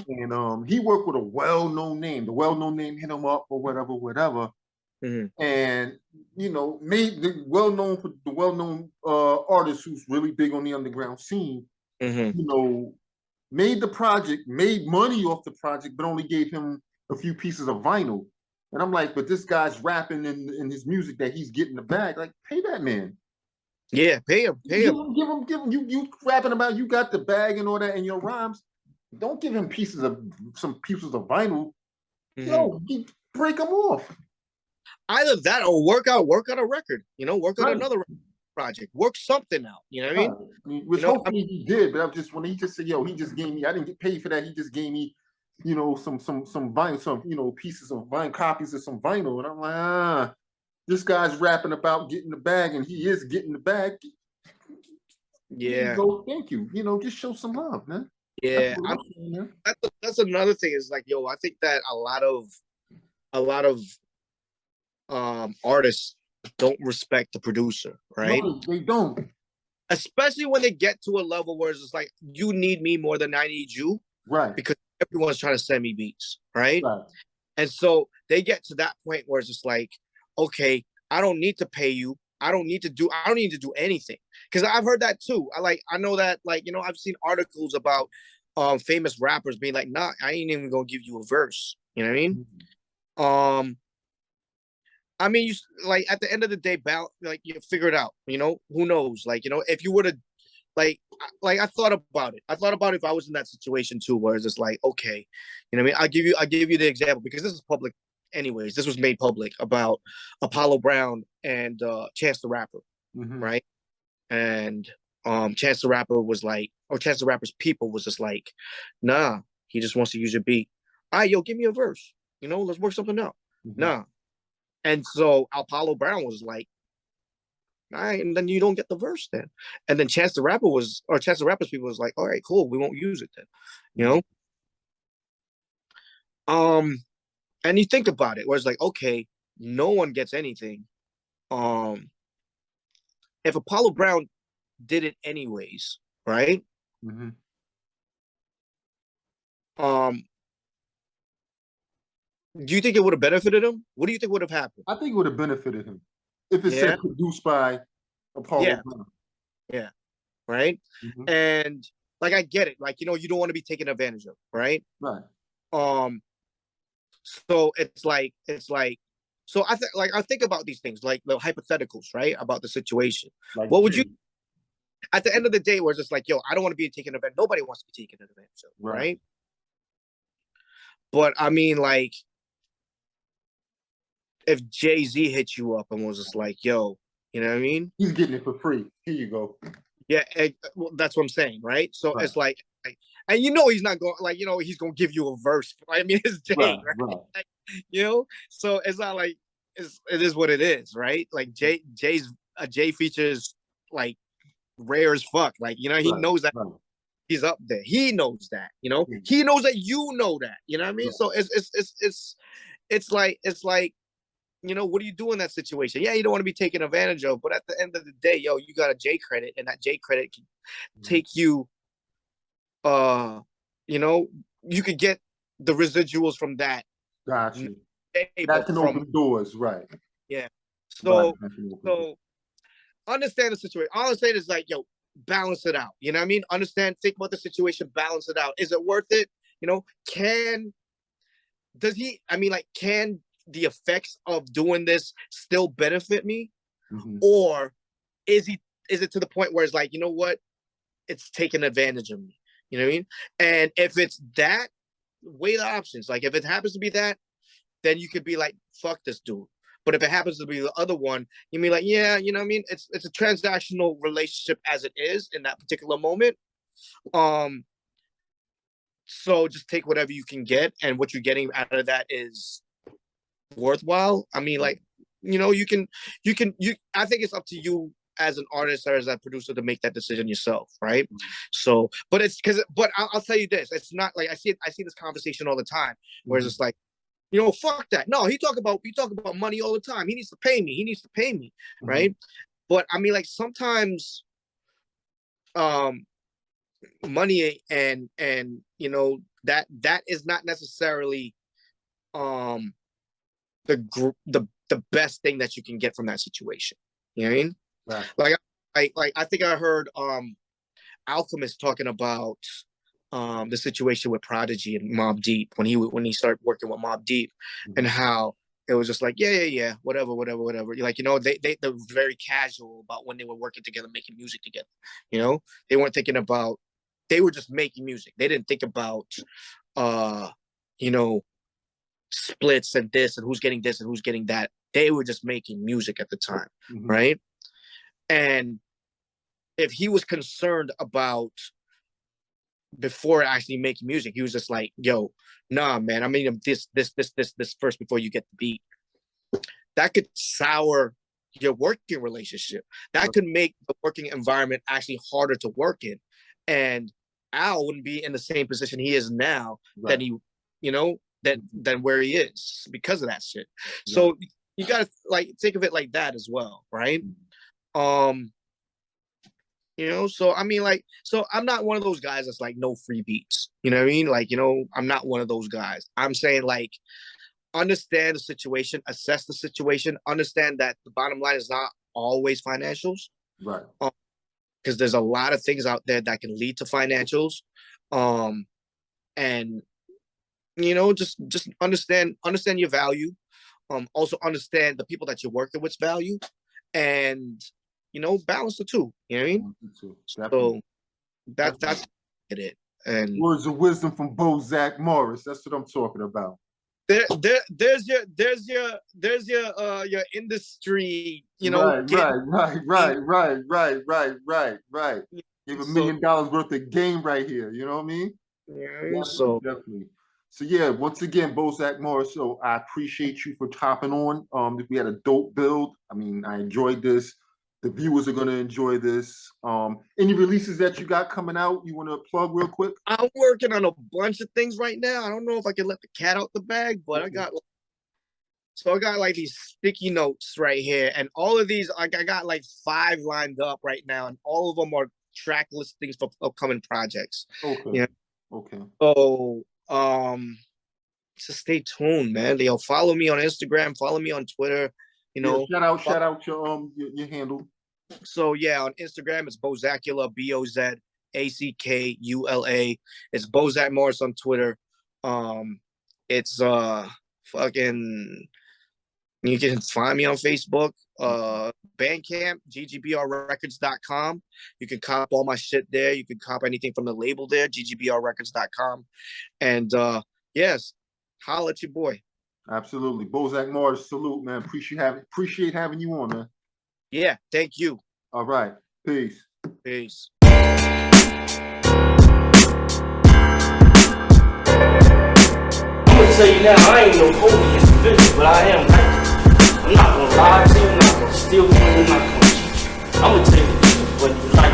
and he worked with a well-known name. The well-known name hit him up or whatever, mm-hmm, and made the well-known artist who's really big on the underground scene. mm-hmm. Made the project, made money off the project, but only gave him a few pieces of vinyl. And I'm like, but this guy's rapping in his music that he's getting the bag. Like, pay that man. Yeah, pay him. Give him. You rapping about you got the bag and all that in your rhymes. Don't give him some pieces of vinyl. Mm-hmm. Yo, break them off. Either that or work out a record, work out Right. another project, work something out. You know what I mean? Which hopefully he did, but when he just said, "Yo, he just gave me," I didn't get paid for that. He just gave me, some vinyl, some pieces of vinyl, copies of some vinyl, and I'm like, this guy's rapping about getting the bag, and he is getting the bag. Yeah, Thank you. Just show some love, man. yeah. That's another thing. Is like, yo, I think that a lot of artists don't respect the producer, right? No, they don't. Especially when they get to a level where it's just like, you need me more than I need you, Right. because everyone's trying to send me beats, right? Right. And so they get to that point where it's just like, okay, I don't need to pay you. I don't need to do anything. Because I've heard that too. I know that, like, I've seen articles about famous rappers being like, nah, I ain't even gonna give you a verse. You know what I mean? Mm-hmm. You, like, at the end of the day, like, you figure it out. Who knows? Like, if you were to, like I thought about it. I thought about if I was in that situation too, where it's just like, okay, you know what I mean? I'll give you the example because this is public anyways. This was made public about Apollo Brown and Chance the Rapper, Mm-hmm. right? And Chance the Rapper was like, or Chance the Rapper's people was just like, nah, he just wants to use your beat. All right, yo, give me a verse. Let's work something out. Mm-hmm. Nah. And so Apollo Brown was like, all right, and then you don't get the verse then. And then Chance the Rapper's people was like, all right, cool, we won't use it then. And you think about it, where it's like, okay, no one gets anything. If Apollo Brown did it anyways, right? Mm-hmm. Um, Do you think it would have benefited him? What do you think would have happened? I think it would have benefited him if it Yeah, said produced by Apollo yeah, Brown. yeah, right. Mm-hmm. And like I get it, like you don't want to be taken advantage of, right? Right. Um, so so I think about these things like the hypotheticals, right? About the situation. Like What would you Jay. at the end of the day, where it's just like, yo, I don't want to be taken advantage. Nobody wants to be taken advantage of, Right. right? But I mean, like, if Jay-Z hit you up and was just like, yo, you know what I mean? He's getting it for free. Here you go. Yeah, well, that's what I'm saying, right? So Right. it's like, and he's not going, like, he's going to give you a verse. I mean, it's Jay, Right. right? Right. Like, so it's not like it is what it is, right? Like Jay features like rare as fuck. Like, he Right. knows that Right. he's up there. He knows that, Mm. he knows that you know that, you know what I mean? Right. So it's like, what do you do in that situation? Yeah, you don't want to be taken advantage of, but at the end of the day, yo, you got a J credit, and that J credit can take you, you know, you could get the residuals from that. Got you. Day, That but can from open doors. Right. yeah. Right. So understand the situation. All I'm saying is like, yo, balance it out. You know what I mean? Understand, think about the situation, balance it out. Is it worth it? Can the effects of doing this still benefit me? Mm-hmm. Or is it to the point where it's like, you know what? It's taking advantage of me. You know what I mean? And if it's that, weigh the options. Like if it happens to be that, then you could be like, fuck this dude. But if it happens to be the other one, you mean like, yeah, you know what I mean? It's a transactional relationship as it is in that particular moment. So just take whatever you can get, and what you're getting out of that is worthwhile. I mean, like, I think it's up to you as an artist or as a producer to make that decision yourself, right? So, but I'll tell you this: it's not like I see this conversation all the time, where it's just like, fuck that. No, he talk about money all the time. He needs to pay me. He needs to pay me, right? But I mean, like sometimes, money and that is not necessarily the best thing that you can get from that situation. You know what I mean? Right. Like I think I heard Alchemist talking about the situation with Prodigy and Mobb Deep when he started working with Mobb Deep, and how it was just like, yeah, whatever. Like, they're very casual about when they were working together, making music together. They weren't thinking about, they were just making music. They didn't think about, splits and this and who's getting this and who's getting that. They were just making music at the time, right? And if he was concerned about before actually making music, he was just like, yo, nah, man, I mean this first before you get the beat. That could sour your working relationship. That could make the working environment actually harder to work in. And Al wouldn't be in the same position he is now than than where he is because of that shit. So you gotta like think of it like that as well, right? So I mean, like, so I'm not one of those guys that's like no free beats. You know what I mean? Like, I'm not one of those guys. I'm saying, like, understand the situation, assess the situation, understand that the bottom line is not always financials. Right. Because there's a lot of things out there that can lead to financials. And just understand your value. Also understand the people that you're working with's value, and balance the two. You know what I mean? So that's it. And words of wisdom from Bozack Morris. That's what I'm talking about. There's your industry. Right. Give $1 million worth of game right here. You know what I mean? Yeah. So definitely. So yeah, once again, Bozack Morris. So I appreciate you for hopping on. We had a dope build. I mean, I enjoyed this. The viewers are gonna enjoy this. Any releases that you got coming out you want to plug real quick? I'm working on a bunch of things right now. I don't know if I can let the cat out the bag, but I got like these sticky notes right here, and all of these, like, I got like 5 lined up right now, and all of them are track listings for upcoming projects. Okay. Yeah. Okay. So just stay tuned, man. Yo, follow me on Instagram, follow me on Twitter. You know, shout out your handle. So yeah, on Instagram it's Bozackula, Bozackula. It's Bozack Morris on Twitter. It's fucking. You can find me on Facebook. Bandcamp, ggbrrecords.com. You can cop all my shit there. You can cop anything from the label there, ggbrrecords.com. And yes, holla at your boy. Absolutely. Bozack Morris, salute, man. Appreciate having you on, man. Yeah, thank you. All right. Peace. Peace. I'm gonna tell you now, I ain't no holy individual, but I am righteous. I'm not gonna lie to you, I'm not gonna steal from you, I'm not gonna cheat. I'm gonna tell you what you like.